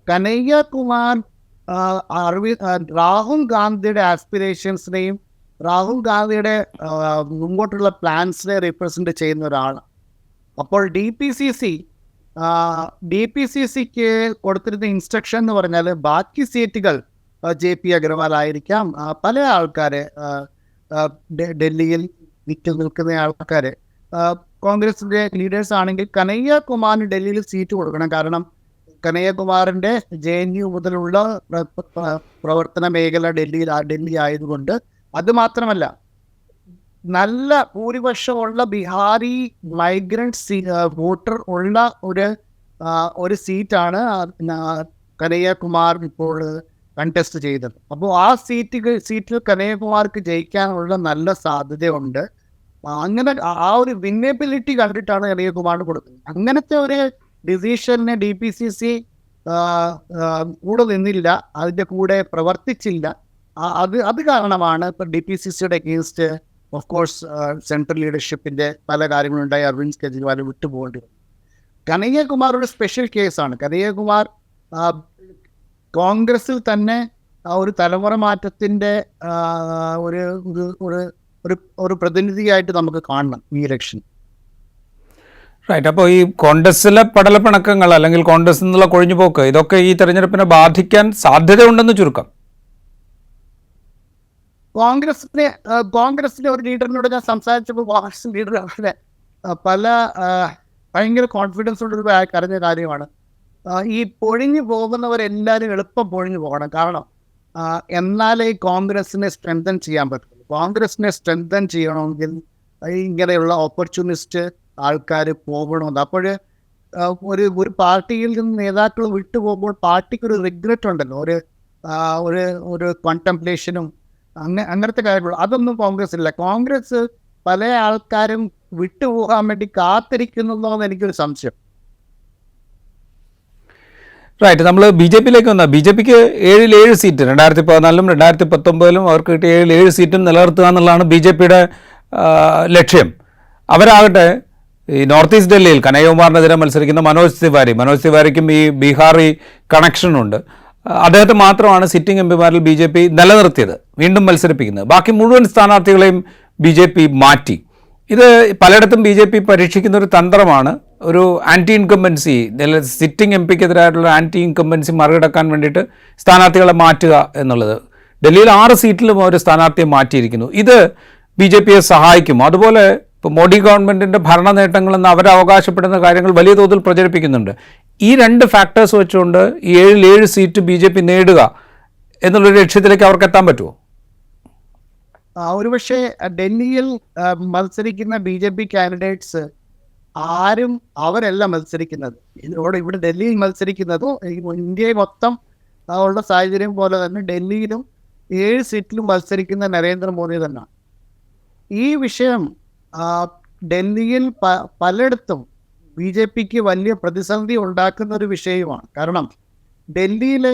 കനയ്യകുമാർ രാഹുൽ ഗാന്ധിയുടെ ആസ്പിറേഷൻസിനെയും രാഹുൽ ഗാന്ധിയുടെ മുമ്പോട്ടുള്ള പ്ലാൻസിനെ റെപ്രസെൻ്റ് ചെയ്യുന്ന ഒരാളാണ്. അപ്പോൾ DPCCക്ക് കൊടുത്തിരുന്ന ഇൻസ്ട്രക്ഷൻ എന്ന് പറഞ്ഞാൽ, ബാക്കി സീറ്റുകൾ JP അഗർവാൾ ആയിരിക്കാം, പല ആൾക്കാരെ ഡൽഹിയിൽ നിൽക്കുന്ന ആൾക്കാരെ കോൺഗ്രസിൻ്റെ ലീഡേഴ്സ് ആണെങ്കിൽ കനയ്യകുമാറിന് ഡൽഹിയിൽ സീറ്റ് കൊടുക്കണം. കാരണം കനയ്യകുമാറിൻ്റെ JNU മുതലുള്ള പ്രവർത്തന മേഖല ഡൽഹി ആയതുകൊണ്ട്. അതുമാത്രമല്ല, നല്ല ഭൂരിപക്ഷമുള്ള ബീഹാറി മൈഗ്രൻറ്റ് വോട്ടർ ഉള്ള ഒരു സീറ്റാണ് കനയ്യകുമാർ ഇപ്പോൾ കണ്ടസ്റ്റ് ചെയ്തത്. അപ്പോൾ ആ സീറ്റിൽ കനയ്യകുമാർക്ക് ജയിക്കാനുള്ള നല്ല സാധ്യതയുണ്ട്. അങ്ങനെ ആ ഒരു വിന്നബിലിറ്റി കണ്ടിട്ടാണ് കനയ്യകുമാറിന് കൊടുക്കുന്നത്. അങ്ങനത്തെ ഒരു ഡിസിഷന് DPCC കൂടെ നിന്നില്ല, അതിൻ്റെ കൂടെ പ്രവർത്തിച്ചില്ല. അത് കാരണമാണ് ഇപ്പം DPCCയുടെ അഗെയിൻസ്റ്റ് ഓഫ് കോഴ്സ് സെൻട്രൽ ലീഡർഷിപ്പിൻ്റെ പല കാര്യങ്ങളുണ്ടായി. അരവിന്ദ് കെജ്രിവാൾ വിട്ടുപോകേണ്ടി വന്നു. കനയ്യകുമാർ ഒരു സ്പെഷ്യൽ കേസാണ്. കനയ്യകുമാർ കോൺഗ്രസിൽ തന്നെ ഒരു തലമുറ മാറ്റത്തിൻ്റെ ഒരു പ്രതിനിധിയായിട്ട് നമുക്ക് കാണണം ഈ ഇലക്ഷൻ. റൈറ്റ്. അപ്പോൾ ഈ കോൺഗ്രസിലെ പടലപ്പിണക്കങ്ങൾ അല്ലെങ്കിൽ കോൺഗ്രസിൽ നിന്നുള്ള കൊഴിഞ്ഞുപോക്ക്, ഇതൊക്കെ ഈ തെരഞ്ഞെടുപ്പിനെ ബാധിക്കാൻ സാധ്യതയുണ്ടെന്ന് ചുരുക്കം. കോൺഗ്രസിലെ ഒരു ലീഡറിനോട് ഞാൻ സംസാരിച്ചപ്പോൾ കോൺഗ്രസ് ലീഡർ അവരുടെ പല ഭയങ്കര കോൺഫിഡൻസ് ഉള്ളൊരു കരഞ്ഞ കാര്യമാണ്, ഈ പൊഴിഞ്ഞു പോകുന്നവരെല്ലാവരും എളുപ്പം പൊഴിഞ്ഞു പോകണം. കാരണം എന്നാലേ കോൺഗ്രസിനെ സ്ട്രെങ്തൻ ചെയ്യാൻ പറ്റുള്ളൂ. കോൺഗ്രസിനെ സ്ട്രെങ്തൻ ചെയ്യണമെങ്കിൽ ഇങ്ങനെയുള്ള ഓപ്പർച്യൂണിസ്റ്റ് ആൾക്കാർ പോകണമെന്ന്. അപ്പോൾ ഒരു പാർട്ടിയിൽ നിന്ന് നേതാക്കൾ വിട്ടുപോകുമ്പോൾ പാർട്ടിക്കൊരു റിഗ്രറ്റ് ഉണ്ടല്ലോ, ഒരു ഒരു കോൺടെംപ്ലേഷനും അങ്ങനത്തെ കാര്യങ്ങൾ. അതൊന്നും കോൺഗ്രസ് ഇല്ല. കോൺഗ്രസ് പല ആൾക്കാരും വിട്ടുപോകാൻ വേണ്ടി കാത്തിരിക്കുന്നുണ്ടോയെന്ന് എനിക്കൊരു സംശയം. റൈറ്റ്. നമ്മൾ ബി ജെ പിയിലേക്ക് വന്നാൽ ബി ജെ പിക്ക് 7 സീറ്റ് 2014-ലും 2019-ലും അവർക്ക് കിട്ടിയ 7 സീറ്റും നിലനിർത്തുക എന്നുള്ളതാണ് ബി ജെ പിയുടെ ലക്ഷ്യം. അവരാകട്ടെ ഈ നോർത്ത് ഈസ്റ്റ് ഡൽഹിയിൽ കനയ്യകുമാറിനെതിരെ മത്സരിക്കുന്ന മനോജ് തിവാരിക്കും ഈ ബീഹാറി കണക്ഷനുണ്ട്. അദ്ദേഹത്തെ മാത്രമാണ് സിറ്റിംഗ് എംപിമാരിൽ ബി ജെ പി നിലനിർത്തിയത്, വീണ്ടും മത്സരിപ്പിക്കുന്നത്. ബാക്കി മുഴുവൻ സ്ഥാനാർത്ഥികളെയും ബി ജെ പി മാറ്റി. ഇത് പലയിടത്തും ബി ജെ പി പരീക്ഷിക്കുന്ന ഒരു തന്ത്രമാണ്. ഒരു ആൻറ്റി ഇൻകംബൻസി, സിറ്റിംഗ് എം പിക്കെതിരായിട്ടുള്ള ആൻറ്റി ഇൻകംബൻസി മറികടക്കാൻ വേണ്ടിയിട്ട് സ്ഥാനാർത്ഥികളെ മാറ്റുക എന്നുള്ളത്. ഡൽഹിയിൽ 6 സീറ്റിലും അവർ സ്ഥാനാർത്ഥിയെ മാറ്റിയിരിക്കുന്നു. ഇത് ബി ജെ പിയെ സഹായിക്കും. അതുപോലെ ഇപ്പോൾ മോഡി ഗവൺമെൻറ്റിൻ്റെ ഭരണ നേട്ടങ്ങളെന്ന് അവർ അവകാശപ്പെടുന്ന കാര്യങ്ങൾ വലിയ തോതിൽ പ്രചരിപ്പിക്കുന്നുണ്ട്. ഈ 2 ഫാക്ടേഴ്സ് വെച്ചുകൊണ്ട് ഈ 7 സീറ്റ് ബി ജെ പി നേടുക എന്നുള്ളൊരു ലക്ഷ്യത്തിലേക്ക് അവർക്ക് എത്താൻ പറ്റുമോ? ഒരുപക്ഷെ ഡൽഹിയിൽ മത്സരിക്കുന്ന ബി ജെ പി കാൻഡിഡേറ്റ്സ് അവരെല്ലാം മത്സരിക്കുന്നത് ഇവിടെ ഡൽഹിയിൽ മത്സരിക്കുന്നത് ഇന്ത്യയിൽ മൊത്തം ഉള്ള സാഹചര്യം പോലെ തന്നെ ഡൽഹിയിലും 7 സീറ്റിലും മത്സരിക്കുന്ന നരേന്ദ്രമോദി തന്നെയാണ്. ഈ വിഷയം ഡൽഹിയിൽ പലയിടത്തും ബി ജെ പിക്ക് വലിയ പ്രതിസന്ധി ഉണ്ടാക്കുന്ന ഒരു വിഷയമാണ്. കാരണം ഡൽഹിയിലെ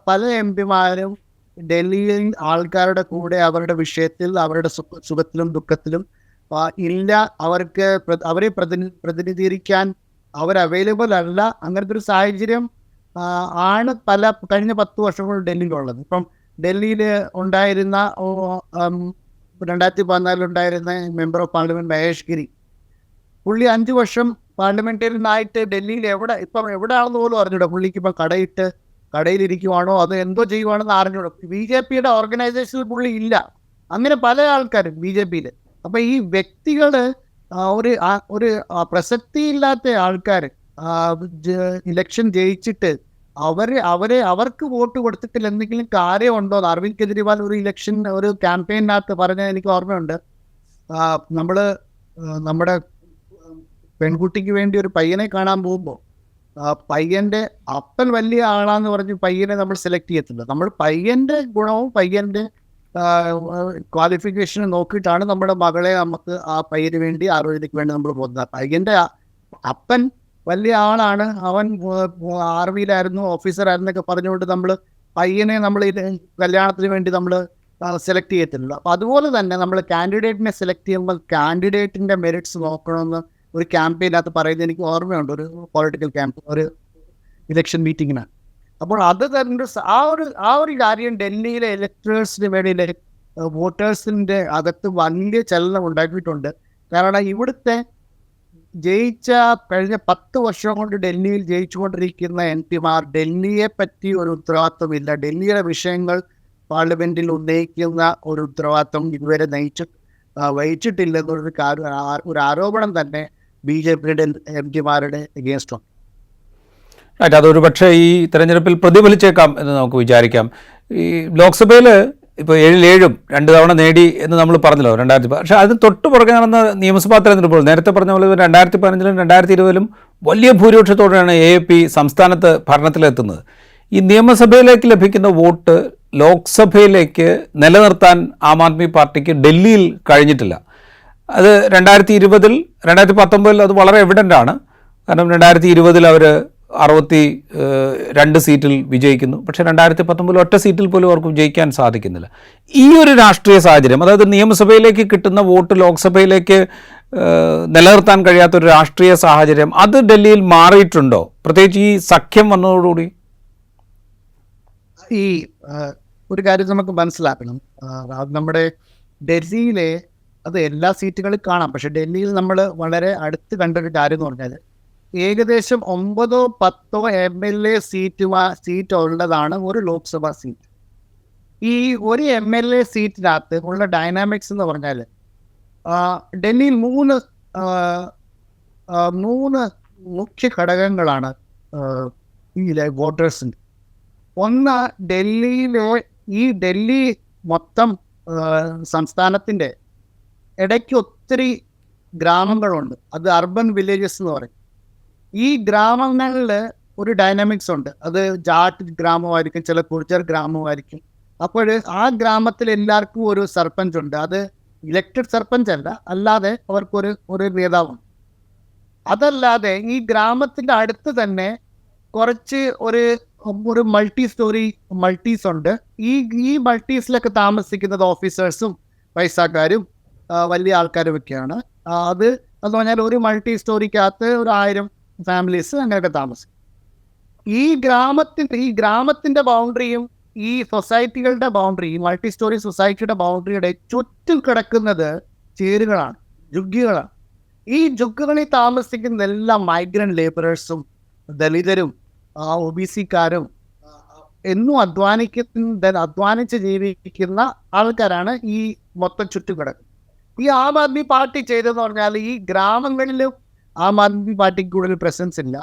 പല എം പിമാരും ഡൽഹിയിൽ ആൾക്കാരുടെ കൂടെ അവരുടെ വിഷയത്തിൽ, അവരുടെ സുഖത്തിലും ദുഃഖത്തിലും ഇല്ല. അവരെ പ്രതിനിധീകരിക്കാൻ അവൈലബിൾ അല്ല. അങ്ങനത്തെ ഒരു സാഹചര്യം ആണ് കഴിഞ്ഞ 10 വർഷം കൊണ്ട് ഡൽഹിയിലുള്ളത്. ഇപ്പം ഡൽഹിയിൽ ഉണ്ടായിരുന്ന 2014 ഉണ്ടായിരുന്ന മെമ്പർ ഓഫ് പാർലമെന്റ് മഹേഷ് ഗിരി, പുള്ളി 5 വർഷം പാർലമെന്റേറിയനായിട്ട് ഡൽഹിയിൽ എവിടെയാണെന്ന് പോലും അറിഞ്ഞൂടാ. പുള്ളിക്ക് ഇപ്പം കടയിലിരിക്കുവാണോ അതോ എന്തോ ചെയ്യുവാണെന്ന് അറിഞ്ഞൂടാ. ബി ജെ പിയുടെ ഓർഗനൈസേഷനിൽ പുള്ളി ഇല്ല. അങ്ങനെ പല ആൾക്കാരും ബി ജെ പിയിൽ. അപ്പം ഈ വ്യക്തികൾ ഒരു പ്രസക്തിയില്ലാത്ത ആൾക്കാർ ഇലക്ഷൻ ജയിച്ചിട്ട് അവർക്ക് വോട്ട് കൊടുത്തിട്ടില്ല എന്തെങ്കിലും കാര്യമുണ്ടോ? അരവിന്ദ് കെജ്രിവാൾ ഒരു ക്യാമ്പയിനകത്ത് പറഞ്ഞത് എനിക്ക് ഓർമ്മയുണ്ട്. നമ്മുടെ പെൺകുട്ടിക്ക് വേണ്ടി ഒരു പയ്യനെ കാണാൻ പോകുമ്പോൾ പയ്യൻ്റെ അപ്പൻ വലിയ ആളാന്ന് പറഞ്ഞ് പയ്യനെ നമ്മൾ സെലക്ട് ചെയ്യത്തില്ല. നമ്മൾ പയ്യൻ്റെ ഗുണവും പയ്യൻ്റെ ക്വാളിഫിക്കേഷനും നോക്കിയിട്ടാണ് നമ്മുടെ മകളെ നമുക്ക് ആ പയ്യന് വേണ്ടി ആരോഗ്യത്തിന് വേണ്ടി നമ്മൾ പോകുന്നത്. പയ്യൻ്റെ അപ്പൻ വലിയ ആളാണ്, അവൻ ആർമിയിലായിരുന്നു, ഓഫീസറായിരുന്നൊക്കെ പറഞ്ഞുകൊണ്ട് നമ്മൾ പയ്യനെ നമ്മൾ കല്യാണത്തിന് വേണ്ടി നമ്മൾ സെലക്ട് ചെയ്യത്തില്ല. അപ്പോൾ അതുപോലെ തന്നെ നമ്മൾ കാൻഡിഡേറ്റിനെ സെലക്ട് ചെയ്യുമ്പോൾ കാൻഡിഡേറ്റിൻ്റെ മെറിറ്റ്സ് നോക്കണമെന്ന് ഒരു ക്യാമ്പയിനകത്ത് പറയുന്നത് എനിക്ക് ഓർമ്മയുണ്ട്. ഒരു പൊളിറ്റിക്കൽ ഒരു ഇലക്ഷൻ മീറ്റിങ്ങിന്. അപ്പോൾ അത് തന്നെ ആ ഒരു കാര്യം ഡൽഹിയിലെ ഇലക്ടേഴ്സിന് വേണ്ടി വോട്ടേഴ്സിൻ്റെ അകത്ത് വലിയ ചലനം ഉണ്ടാക്കിയിട്ടുണ്ട്. കാരണം ഇവിടുത്തെ കഴിഞ്ഞ 10 വർഷം കൊണ്ട് ഡൽഹിയിൽ ജയിച്ചുകൊണ്ടിരിക്കുന്ന എം പിമാർ ഡൽഹിയെ പറ്റി ഒരു ഉത്തരവാദിത്വമില്ല. ഡൽഹിയുടെ വിഷയങ്ങൾ പാർലമെന്റിൽ ഉന്നയിക്കുന്ന ഒരു ഉത്തരവാദിത്വം ഇതുവരെ വഹിച്ചിട്ടില്ലെന്നൊരു ഒരു ആരോപണം തന്നെ ബി ജെ പിയുടെ എം പിമാരുടെ എഗെയിൻസ്റ്റുണ്ട്. അതൊരു പക്ഷേ ഈ തെരഞ്ഞെടുപ്പിൽ പ്രതിഫലിച്ചേക്കാം എന്ന് നമുക്ക് വിചാരിക്കാം. ഈ ലോക്സഭയിൽ ഇപ്പോൾ 7 2 തവണ നേടി എന്ന് നമ്മൾ പറഞ്ഞല്ലോ 2010. പക്ഷേ അതിന് തൊട്ട് പുറകെ നടന്ന നിയമസഭാ തെരഞ്ഞെടുപ്പുകൾ നേരത്തെ പറഞ്ഞ പോലെ 2015-ലും 2020-ലും വലിയ ഭൂരിപക്ഷത്തോടെയാണ് AAP സംസ്ഥാനത്ത് ഭരണത്തിലെത്തുന്നത്. ഈ നിയമസഭയിലേക്ക് ലഭിക്കുന്ന വോട്ട് ലോക്സഭയിലേക്ക് നിലനിർത്താൻ ആം ആദ്മി പാർട്ടിക്ക് ഡൽഹിയിൽ കഴിഞ്ഞിട്ടില്ല. അത് 2020-ൽ 2019-ൽ അത് വളരെ എവിഡൻ്റാണ്. കാരണം 2020-ൽ അവർ 62 സീറ്റിൽ വിജയിക്കുന്നു. പക്ഷേ 2019 ഒറ്റ സീറ്റിൽ പോലും അവർക്ക് വിജയിക്കാൻ സാധിക്കുന്നില്ല. ഈ ഒരു രാഷ്ട്രീയ സാഹചര്യം, അതായത് നിയമസഭയിലേക്ക് കിട്ടുന്ന വോട്ട് ലോക്സഭയിലേക്ക് നിലനിർത്താൻ കഴിയാത്തൊരു രാഷ്ട്രീയ സാഹചര്യം, അത് ഡൽഹിയിൽ മാറിയിട്ടുണ്ടോ? പ്രത്യേകിച്ച് ഈ സഖ്യം വന്നതോടുകൂടി ഈ ഒരു കാര്യം നമുക്ക് മനസ്സിലാക്കണം. നമ്മുടെ ഡൽഹിയിലെ അത് എല്ലാ സീറ്റുകളും കാണാം. പക്ഷെ ഡൽഹിയിൽ നമ്മൾ വളരെ അടുത്ത് കണ്ടൊരു കാര്യം എന്ന് പറഞ്ഞാൽ ഏകദേശം 9-10 MLA സീറ്റ് ഉള്ളതാണ് ഒരു ലോക്സഭാ സീറ്റ്. ഈ ഒരു MLA സീറ്റിനകത്ത് ഉള്ള ഡൈനാമിക്സ് എന്ന് പറഞ്ഞാൽ ഡൽഹിയിൽ മൂന്ന് മുഖ്യ ഘടകങ്ങളാണ് ഈ വോട്ടേഴ്സിൻ്റെ. ഒന്ന്, ഡൽഹി മൊത്തം സംസ്ഥാനത്തിൻ്റെ ഇടയ്ക്ക് ഒത്തിരി ഗ്രാമങ്ങളുണ്ട്, അത് അർബൻ വില്ലേജസ് എന്ന് പറയും. ഈ ഗ്രാമങ്ങളിൽ ഒരു ഡൈനാമിക്സ് ഉണ്ട്. അത് ജാട്ട് ഗ്രാമമായിരിക്കും, ചില കുർജർ ഗ്രാമമായിരിക്കും. അപ്പോൾ ആ ഗ്രാമത്തിൽ എല്ലാവർക്കും ഒരു സർപ്പഞ്ച് ഉണ്ട്. അത് ഇലക്റ്റഡ് സർപ്പഞ്ച് അല്ല, അല്ലാതെ അവർക്കൊരു നേതാവുണ്ട്. അതല്ലാതെ ഈ ഗ്രാമത്തിൻ്റെ അടുത്ത് തന്നെ കുറച്ച് ഒരു മൾട്ടീസ് ഉണ്ട്. ഈ മൾട്ടീസിലൊക്കെ താമസിക്കുന്നത് ഓഫീസേഴ്സും പൈസക്കാരും വലിയ ആൾക്കാരുമൊക്കെയാണ്. എന്ന് പറഞ്ഞാൽ ഒരു മൾട്ടി സ്റ്റോറിക്കകത്ത് 1000 ഫാമിലീസ് അങ്ങനെയൊക്കെ താമസിക്കും. ഈ ഗ്രാമത്തിൻ്റെ ബൗണ്ടറിയും ഈ സൊസൈറ്റികളുടെ ബൗണ്ടറി, ഈ മൾട്ടി സ്റ്റോറി സൊസൈറ്റിയുടെ ബൗണ്ടറിയുടെ ചുറ്റും കിടക്കുന്നത് ചേരുകളാണ്, ജുഗ്ഗികളാണ്. ഈ ജുഗ്ഗുകളിൽ താമസിക്കുന്ന എല്ലാം മൈഗ്രൻ്റ് ലേബറേഴ്സും ദലിതരും ഒബിസിക്കാരും എന്നും അധ്വാനിച്ച് ജീവിക്കുന്ന ആൾക്കാരാണ് ഈ മൊത്തം ചുറ്റും കിടക്കുന്നത്. ഈ ആം ആദ്മി പാർട്ടി ചെയ്തതെന്ന് പറഞ്ഞാൽ ഈ ഗ്രാമങ്ങളിലും ആം ആദ്മി പാർട്ടിക്ക് കൂടുതൽ പ്രസൻസ് ഇല്ല.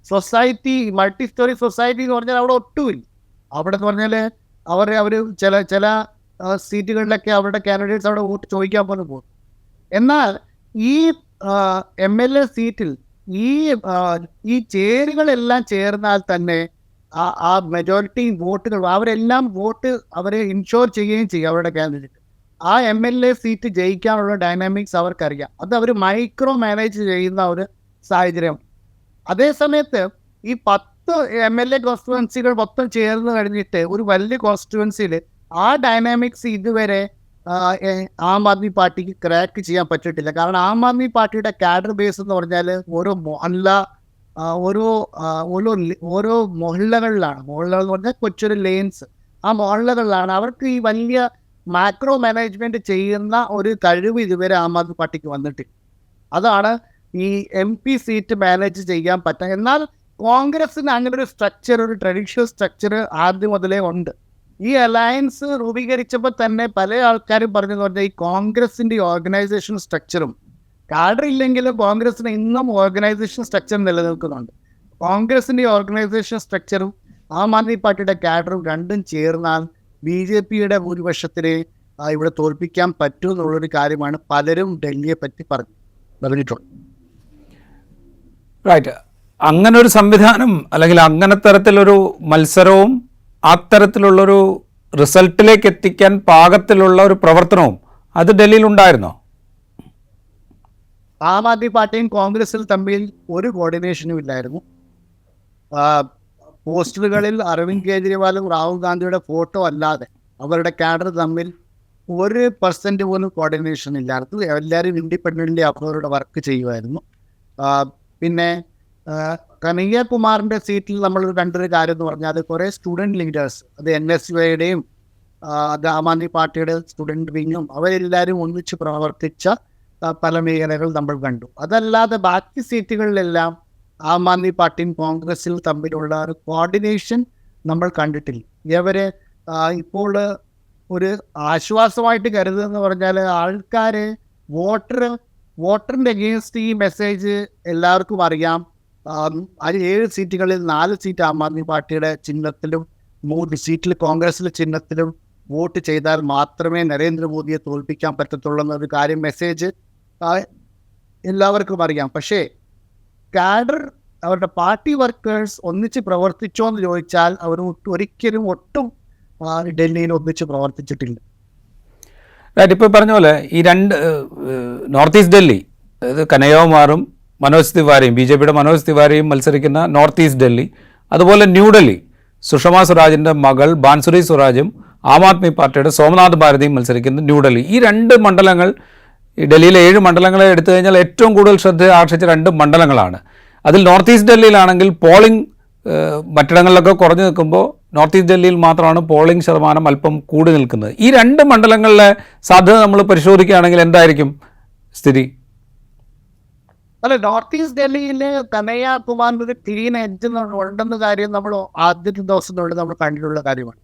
സൊസൈറ്റി, മൾട്ടി സ്റ്റോറി സൊസൈറ്റി എന്ന് പറഞ്ഞാൽ അവിടെ ഒട്ടുമില്ല. അവിടെ എന്ന് പറഞ്ഞാൽ അവർ ചില സീറ്റുകളിലൊക്കെ അവരുടെ കാൻഡിഡേറ്റ്സ് അവിടെ വോട്ട് ചോദിക്കാൻ പോലും പോകും. എന്നാൽ ഈ MLA സീറ്റിൽ ഈ ചേരുകളെല്ലാം ചേർന്നാൽ തന്നെ ആ മെജോറിറ്റി വോട്ടുകൾ അവരെല്ലാം അവരെ ഇൻഷുർ ചെയ്യുകയും ചെയ്യും അവരുടെ കാൻഡിഡേറ്റ്. ആ MLA സീറ്റ് ജയിക്കാനുള്ള ഡൈനാമിക്സ് അവർക്കറിയാം. അത് അവർ മൈക്രോ മാനേജ് ചെയ്യുന്ന ഒരു സാഹചര്യം. അതേസമയത്ത് ഈ 10 MLA കോൺസ്റ്റിറ്റ്യുവൻസികൾ മൊത്തം ചേർന്ന് കഴിഞ്ഞിട്ട് ഒരു വലിയ കോൺസ്റ്റിറ്റ്യുവൻസിയിൽ ആ ഡൈനാമിക്സ് ഇതുവരെ ആം ആദ്മി പാർട്ടിക്ക് ക്രാക്ക് ചെയ്യാൻ പറ്റിയിട്ടില്ല. കാരണം ആം ആദ്മി പാർട്ടിയുടെ കാഡർ ബേസ് എന്ന് പറഞ്ഞാൽ ഓരോ മൊഹല്ല, ഓരോ മൊഹല്ലകളിലാണ്. മൊഹല്ലകൾ എന്ന് പറഞ്ഞാൽ കൊച്ചൊരു ലെയിൻസ്, ആ മൊഹല്ലകളിലാണ്. അവർക്ക് ഈ വലിയ മാക്രോ മാനേജ്മെൻറ്റ് ചെയ്യുന്ന ഒരു കഴിവ് ഇതുവരെ ആം ആദ്മി പാർട്ടിക്ക് വന്നിട്ടില്ല. അതാണ് ഈ MP സീറ്റ് മാനേജ് ചെയ്യാൻ പറ്റുക. എന്നാൽ കോൺഗ്രസ്സിന് അങ്ങനെ ഒരു സ്ട്രക്ചർ, ഒരു ട്രഡീഷണൽ സ്ട്രക്ചർ ആദ്യം മുതലേ ഉണ്ട്. ഈ അലയൻസ് രൂപീകരിച്ചപ്പോൾ തന്നെ പല ആൾക്കാരും പറഞ്ഞെന്ന് പറഞ്ഞാൽ ഈ കോൺഗ്രസിൻ്റെ ഓർഗനൈസേഷൻ സ്ട്രക്ചറും, കാഡർ ഇല്ലെങ്കിലും കോൺഗ്രസിന് ഇന്നും ഓർഗനൈസേഷൻ സ്ട്രക്ചർ നിലനിൽക്കുന്നുണ്ട്. കോൺഗ്രസിൻ്റെ ഓർഗനൈസേഷൻ സ്ട്രക്ചറും ആം ആദ്മി പാർട്ടിയുടെ കാഡറും രണ്ടും ചേർന്നാൽ BJPയുടെ ഭൂരിപക്ഷത്തിന് ഇവിടെ തോൽപ്പിക്കാൻ പറ്റും എന്നുള്ളൊരു കാര്യമാണ് പലരും ഡൽഹിയെ പറ്റി പറഞ്ഞിട്ടുള്ളത്. റൈറ്റ്. അങ്ങനെ ഒരു സംവിധാനം അല്ലെങ്കിൽ അങ്ങനെ തരത്തിലൊരു മത്സരവും അത്തരത്തിലുള്ളൊരു റിസൾട്ടിലേക്ക് എത്തിക്കാൻ പാകത്തിലുള്ള ഒരു പ്രവർത്തനവും അത് ഡൽഹിയിൽ ഉണ്ടായിരുന്നോ? ആം ആദ്മി പാർട്ടിയും കോൺഗ്രസിൽ തമ്മിൽ ഒരു കോർഡിനേഷനും ഇല്ലായിരുന്നു. പോസ്റ്ററുകളിൽ അരവിന്ദ് കെജ്രിവാളും രാഹുൽ ഗാന്ധിയുടെ ഫോട്ടോ അല്ലാതെ അവരുടെ കാഡർ തമ്മിൽ 1% പോലും കോർഡിനേഷൻ ഇല്ലായിരുന്നു. എല്ലാവരും ഇൻഡിപെൻഡൻ്റ്ലി അവരുടെ വർക്ക് ചെയ്യുമായിരുന്നു. പിന്നെ കനയ്യകുമാറിൻ്റെ സീറ്റിൽ നമ്മൾ കണ്ടൊരു കാര്യം എന്ന് പറഞ്ഞാൽ അത് കുറേ സ്റ്റുഡൻറ്റ് ലീഡേഴ്സ്, അത് NSUയുടെയും അത് ആം ആദ്മി പാർട്ടിയുടെ സ്റ്റുഡൻറ്റ് വിങ്ങും അവരെല്ലാവരും ഒന്നിച്ച് പ്രവർത്തിച്ച പല മേഖലകൾ നമ്മൾ കണ്ടു. അതല്ലാതെ ബാക്കി സീറ്റുകളിലെല്ലാം ആം ആദ്മി പാർട്ടിയും കോൺഗ്രസിൽ തമ്മിലുള്ള ഒരു കോർഡിനേഷൻ നമ്മൾ കണ്ടിട്ടില്ല. ഇവരെ ഇപ്പോൾ ഒരു ആശ്വാസമായിട്ട് കരുതുന്നതെന്ന് പറഞ്ഞാൽ ആൾക്കാർ വോട്ടറിൻ്റെ അഗെയിൻസ്റ്റ് ഈ മെസ്സേജ് എല്ലാവർക്കും അറിയാം. 7 സീറ്റുകളിൽ 4 സീറ്റ് ആം ആദ്മി പാർട്ടിയുടെ ചിഹ്നത്തിലും 3 സീറ്റിൽ കോൺഗ്രസിലെ ചിഹ്നത്തിലും വോട്ട് ചെയ്താൽ മാത്രമേ നരേന്ദ്രമോദിയെ തോൽപ്പിക്കാൻ പറ്റത്തുള്ളൂ എന്നൊരു കാര്യം മെസ്സേജ് എല്ലാവർക്കും അറിയാം. പക്ഷേ കാഡർ, അവരുടെ പാർട്ടി വർക്കേഴ്സ് ഒന്നിച്ച് പ്രവർത്തിച്ചോ എന്ന് ചോദിച്ചാൽ അവർ ഒട്ടും ഡൽഹിയിൽ ഒന്നിച്ച് പ്രവർത്തിച്ചിട്ടില്ല. ഇപ്പോൾ പറഞ്ഞ പോലെ ഈ നോർത്ത് ഈസ്റ്റ് ഡൽഹി, അതായത് കനയ്യകുമാറും മനോജ് തിവാരിയും, BJPയുടെ മനോജ് തിവാരിയും മത്സരിക്കുന്ന നോർത്ത് ഈസ്റ്റ് ഡൽഹി, അതുപോലെ ന്യൂഡൽഹി സുഷമ സ്വരാജിൻ്റെ മകൾ ബാൻസുരി സ്വരാജും ആം ആദ്മി പാർട്ടിയുടെ സോമനാഥ് ഭാരതിയും മത്സരിക്കുന്ന ന്യൂഡൽഹി, ഈ 2 മണ്ഡലങ്ങൾ, ഈ ഡൽഹിയിലെ 7 മണ്ഡലങ്ങളെ എടുത്തു കഴിഞ്ഞാൽ ഏറ്റവും കൂടുതൽ ശ്രദ്ധ ആകർഷിച്ച 2 മണ്ഡലങ്ങളാണ്. അതിൽ നോർത്ത് ഈസ്റ്റ് ഡൽഹിയിലാണെങ്കിൽ പോളിംഗ് മറ്റിടങ്ങളിലൊക്കെ കുറഞ്ഞു നിൽക്കുമ്പോൾ നോർത്ത് ഈസ്റ്റ് ഡൽഹിയിൽ മാത്രമാണ് പോളിംഗ് ശതമാനം അല്പം കൂടി നിൽക്കുന്നത്. ഈ 2 മണ്ഡലങ്ങളിലെ സാധ്യത നമ്മൾ പരിശോധിക്കുകയാണെങ്കിൽ എന്തായിരിക്കും സ്ഥിതി? അല്ല, നോർത്ത് ഈസ്റ്റ് ഡൽഹിയിൽ കനയ്യകുമാറിൻ്റെ ഒരു ക്ലീൻ എഡ്ജ് ഉണ്ടെന്ന കാര്യം നമ്മൾ ആദ്യത്തെ ദിവസം തൊട്ട് നമ്മൾ കണ്ടിട്ടുള്ള കാര്യമാണ്.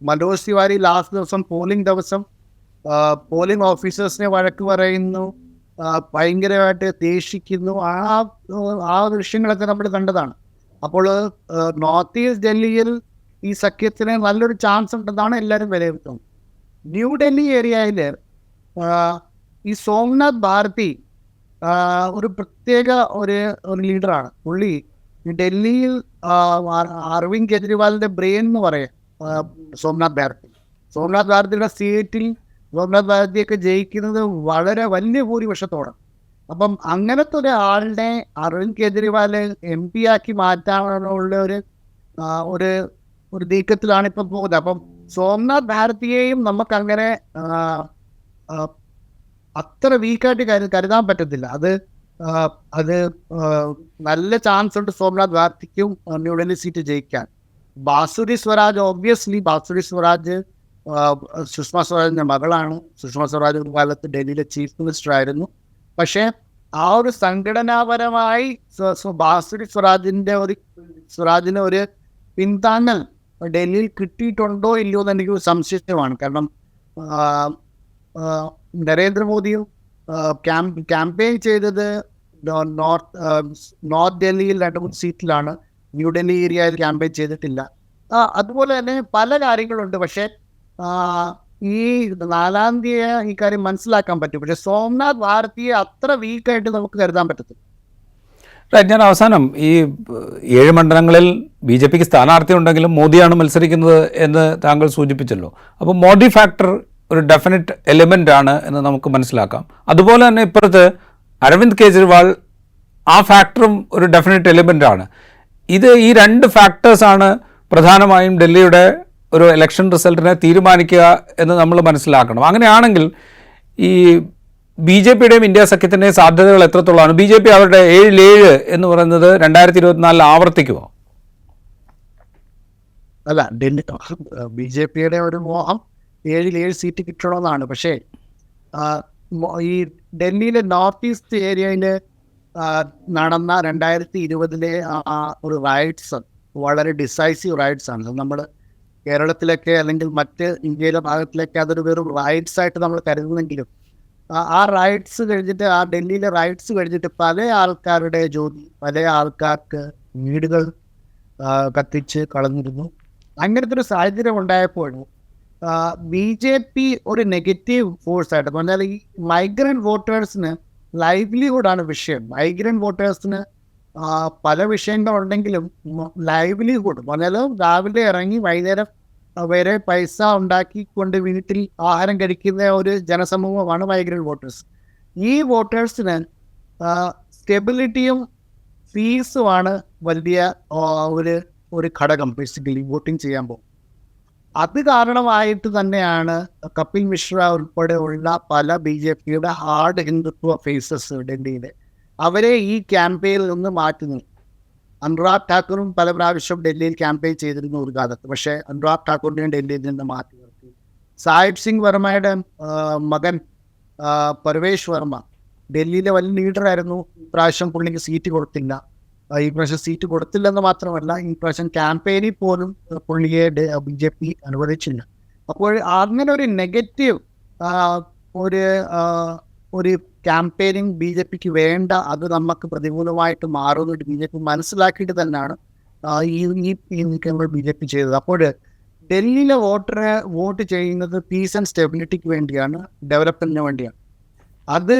മനോജ് തിവാരി ലാസ്റ്റ് ദിവസം പോളിംഗ് ദിവസം പോളിംഗ് ഓഫീസേഴ്സിനെ വഴക്ക് പറയുന്നു, ഭയങ്കരമായിട്ട് ദേഷിക്കുന്നു. ആ ദൃശ്യങ്ങളൊക്കെ നമ്മൾ കണ്ടതാണ്. അപ്പോൾ നോർത്ത് ഈസ്റ്റ് ഡൽഹിയിൽ ഈ സഖ്യത്തിന് നല്ലൊരു ചാൻസ് ഉണ്ടെന്നാണ് എല്ലാവരും വിലയിരുത്തുന്നത്. ന്യൂഡൽഹി ഏരിയയിൽ ഈ സോംനാഥ് ഭാരതി ഒരു പ്രത്യേക ഒരു ലീഡറാണ്. പുള്ളി ഈ ഡൽഹിയിൽ അരവിന്ദ് കെജ്രിവാളിന്റെ ബ്രെയിൻ എന്ന് പറയാം സോംനാഥ് ഭാരതി. സോംനാഥ് ഭാരതിയുടെ സീറ്റിൽ സോംനാഥ് ഭാരതിയൊക്കെ ജയിക്കുന്നത് വളരെ വലിയ ഭൂരിപക്ഷത്തോടെ. അപ്പം അങ്ങനത്തെ ഒരാളിനെ അരവിന്ദ് കെജ്രിവാൾ MP ആക്കി മാറ്റാനുള്ള ഒരു നീക്കത്തിലാണ് ഇപ്പം പോകുന്നത്. അപ്പം സോംനാഥ് ഭാരതിയെയും നമുക്കങ്ങനെ അത്ര വീക്കായിട്ട് കരുതാൻ പറ്റത്തില്ല. അത് നല്ല ചാൻസ് ഉണ്ട് സോംനാഥ് ഭാരതിക്കും ന്യൂഡൽഹി സീറ്റ് ജയിക്കാൻ. ബാസുരി സ്വരാജ്, ഒബ്വിയസ്ലി ബാസുരി സ്വരാജ് സുഷമ സ്വരാജിൻ്റെ മകളാണ്. സുഷമ സ്വരാജ് ഒരു കാലത്ത് ഡൽഹിയിലെ ചീഫ് മിനിസ്റ്റർ ആയിരുന്നു. പക്ഷേ ആ ഒരു സംഘടനാപരമായി ബാസുരി സ്വരാജിന് ഒരു പിന്താങ്ങൽ ഡൽഹിയിൽ കിട്ടിയിട്ടുണ്ടോ ഇല്ലയോ എന്ന് എനിക്ക് സംശയമാണ്. കാരണം നരേന്ദ്രമോദിയും ക്യാമ്പയിൻ ചെയ്തത് നോർത്ത് ഡൽഹിയിൽ 2-3 സീറ്റിലാണ്. ന്യൂഡൽഹി ഏരിയയിൽ ക്യാമ്പയിൻ ചെയ്തിട്ടില്ല. അതുപോലെ തന്നെ പല കാര്യങ്ങളുണ്ട്. പക്ഷേ ഈ 4-ാം തീയതി ഈ കാര്യം മനസ്സിലാക്കാൻ പറ്റും. പക്ഷേ സോംനാഥ് ഭാരതിയെ അത്ര വീക്കായിട്ട് നമുക്ക് കരുതാൻ പറ്റത്തില്ല. ഞാൻ അവസാനം ഈ 7 മണ്ഡലങ്ങളിൽ BJPക്ക് സ്ഥാനാർത്ഥി ഉണ്ടെങ്കിലും മോദിയാണ് മത്സരിക്കുന്നത് എന്ന് താങ്കൾ സൂചിപ്പിച്ചല്ലോ. അപ്പോൾ മോദി ഫാക്ടർ ഒരു ഡെഫിനറ്റ് എലിമെൻ്റ് ആണ് എന്ന് നമുക്ക് മനസ്സിലാക്കാം. അതുപോലെ തന്നെ ഇപ്പുറത്ത് അരവിന്ദ് കെജ്രിവാൾ, ആ ഫാക്ടറും ഒരു ഡെഫിനറ്റ് എലിമെൻ്റ് ആണ്. ഈ 2 ഫാക്ടേഴ്സാണ് പ്രധാനമായും ഡൽഹിയുടെ ഒരു ഇലക്ഷൻ റിസൾട്ടിനെ തീരുമാനിക്കുക എന്ന് നമ്മൾ മനസ്സിലാക്കണം. അങ്ങനെയാണെങ്കിൽ ഈ BJPയുടെയും ഇന്ത്യ സഖ്യത്തിൻ്റെയും സാധ്യതകൾ എത്രത്തോളമാണ്? BJP അവരുടെ 7-7 എന്ന് പറയുന്നത് 2024 ആവർത്തിക്കുമോ? അല്ല, BJPയുടെ ഒരു മോഹം 7-7 സീറ്റ് കിട്ടണമെന്നാണ്. പക്ഷേ ഈ ഡൽഹിയിലെ നോർത്ത് ഈസ്റ്റ് ഏരിയയിൽ നടന്ന 2020 ഒരു റൈറ്റ്സ് വളരെ ഡിസൈസീവ് റൈറ്റ്സ് ആണ്. നമ്മൾ കേരളത്തിലൊക്കെ അല്ലെങ്കിൽ മറ്റ് ഇന്ത്യയിലെ ഭാഗത്തിലൊക്കെ അതൊരു വെറും റൈറ്റ്സ് ആയിട്ട് നമ്മൾ കരുതുന്നെങ്കിലും ആ റൈറ്റ്സ് കഴിഞ്ഞിട്ട്, ആ ഡൽഹിയിലെ റൈറ്റ്സ് കഴിഞ്ഞിട്ട് പല ആൾക്കാരുടെ ജോലി, പല ആൾക്കാർക്ക് വീടുകൾ കത്തിച്ച് കളഞ്ഞിരുന്നു. അങ്ങനത്തെ ഒരു സാഹചര്യം ഉണ്ടായപ്പോൾ BJP ഒരു നെഗറ്റീവ് ഫോഴ്സായിട്ട് പറഞ്ഞാൽ ഈ മൈഗ്രൻ്റ് വോട്ടേഴ്സിന് ലൈവ്ലിഹുഡാണ് വിഷയം. മൈഗ്രൻ്റ് വോട്ടേഴ്സിന് പല വിഷയങ്ങളുണ്ടെങ്കിലും ലൈവ്ലിഹുഡ് പറഞ്ഞാൽ രാവിലെ ഇറങ്ങി വൈകുന്നേരം വരെ പൈസ ഉണ്ടാക്കിക്കൊണ്ട് വീട്ടിൽ ആഹാരം കഴിക്കുന്ന ഒരു ജനസമൂഹമാണ് മൈഗ്രൻ്റ് വോട്ടേഴ്സ്. ഈ വോട്ടേഴ്സിന് സ്റ്റെബിലിറ്റിയും ഫീസുമാണ് വലിയ ഒരു ഘടകം ബേസിക്കലി വോട്ടിംഗ് ചെയ്യാൻ പോകും. അത് കാരണമായിട്ട് തന്നെയാണ് കപിൽ മിശ്ര ഉൾപ്പെടെയുള്ള പല BJPയുടെ ഹാർഡ് ഹിന്ദുത്വ ഫേസസ് ഡൽഹിയിൽ അവരെ ഈ ക്യാമ്പയിനിൽ നിന്ന് മാറ്റുന്നു. അനുരാഗ് ഠാക്കൂറും പല പ്രാവശ്യം ഡൽഹിയിൽ ക്യാമ്പയിൻ ചെയ്തിരുന്നു ഒരു കാലത്ത്. പക്ഷേ അനുരാഗ് ഠാക്കൂറിനെയും ഡൽഹിയിൽ നിന്ന് മാറ്റി നിർത്തി. സാഹിബ് സിംഗ് വർമ്മയുടെ മകൻ പർവേഷ് വർമ്മ ഡൽഹിയിലെ വലിയ ലീഡറായിരുന്നു. ഇപ്രാവശ്യം പുള്ളിക്ക് സീറ്റ് കൊടുത്തില്ല. ഈ പ്രാവശ്യം സീറ്റ് കൊടുത്തില്ലെന്ന് മാത്രമല്ല, ഈ പ്രാവശ്യം ക്യാമ്പയിനിൽ പോലും പുള്ളിയെ BJP അനുവദിച്ചില്ല. അപ്പോൾ അങ്ങനെ ഒരു നെഗറ്റീവ് ഒരു ക്യാമ്പയിനിങ് BJPക്ക് വേണ്ട, അത് നമുക്ക് പ്രതികൂലമായിട്ട് മാറുന്നത് BJP മനസ്സിലാക്കിയിട്ട് തന്നെയാണ് ഈ നീക്കങ്ങൾ BJP ചെയ്തത്. അപ്പോൾ ഡൽഹിയിലെ വോട്ട് ചെയ്യുന്നത് പീസ് ആൻഡ് സ്റ്റെബിലിറ്റിക്ക് വേണ്ടിയാണ്, ഡെവലപ്മെൻറ്റിന് വേണ്ടിയാണ്. അത്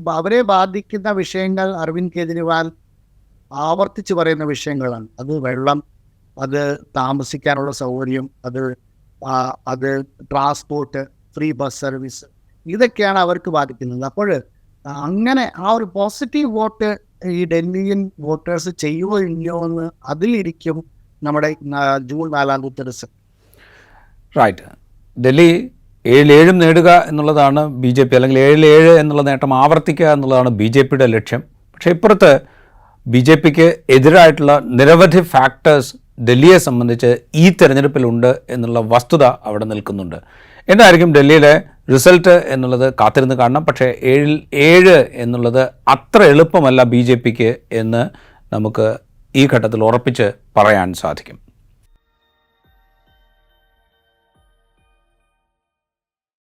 അവരെ ബാധിക്കുന്ന വിഷയങ്ങൾ അരവിന്ദ് കെജ്രിവാൾ ആവർത്തിച്ച് പറയുന്ന വിഷയങ്ങളാണ്. അത് വെള്ളം, അത് താമസിക്കാനുള്ള സൗകര്യം, അത് ട്രാൻസ്പോർട്ട്, ഫ്രീ ബസ് സർവീസ്, ഇതൊക്കെയാണ് അവർക്ക് ബാധിക്കുന്നത്. അപ്പോൾ അങ്ങനെ ആ ഒരു പോസിറ്റീവ് വോട്ട് ഈ ഡൽഹിയിൽ വോട്ടേഴ്സ് ചെയ്യുമോ ഇല്ലയോ എന്ന് അതിലിരിക്കും നമ്മുടെ ജൂൺ 4-ാം തീയതി റിസൾട്ട്. റൈറ്റ്. ഡൽഹി 7-7 നേടുക എന്നുള്ളതാണ് BJP, അല്ലെങ്കിൽ 7-7 എന്നുള്ള നേട്ടം ആവർത്തിക്കുക എന്നുള്ളതാണ് BJPയുടെ ലക്ഷ്യം. പക്ഷേ ഇപ്പുറത്ത് BJPക്ക് എതിരായിട്ടുള്ള നിരവധി ഫാക്ടേഴ്സ് ഡൽഹിയെ സംബന്ധിച്ച് ഈ തെരഞ്ഞെടുപ്പിലുണ്ട് എന്നുള്ള വസ്തുത അവിടെ നിൽക്കുന്നുണ്ട്. എന്തായിരിക്കും ഡൽഹിയിലെ റിസൾട്ട് എന്നുള്ളത് കാത്തിരുന്ന് കാണണം. പക്ഷേ 7-7 എന്നുള്ളത് അത്ര എളുപ്പമല്ല BJPക്ക് എന്ന് നമുക്ക് ഈ ഘട്ടത്തിൽ ഉറപ്പിച്ച് പറയാൻ സാധിക്കും.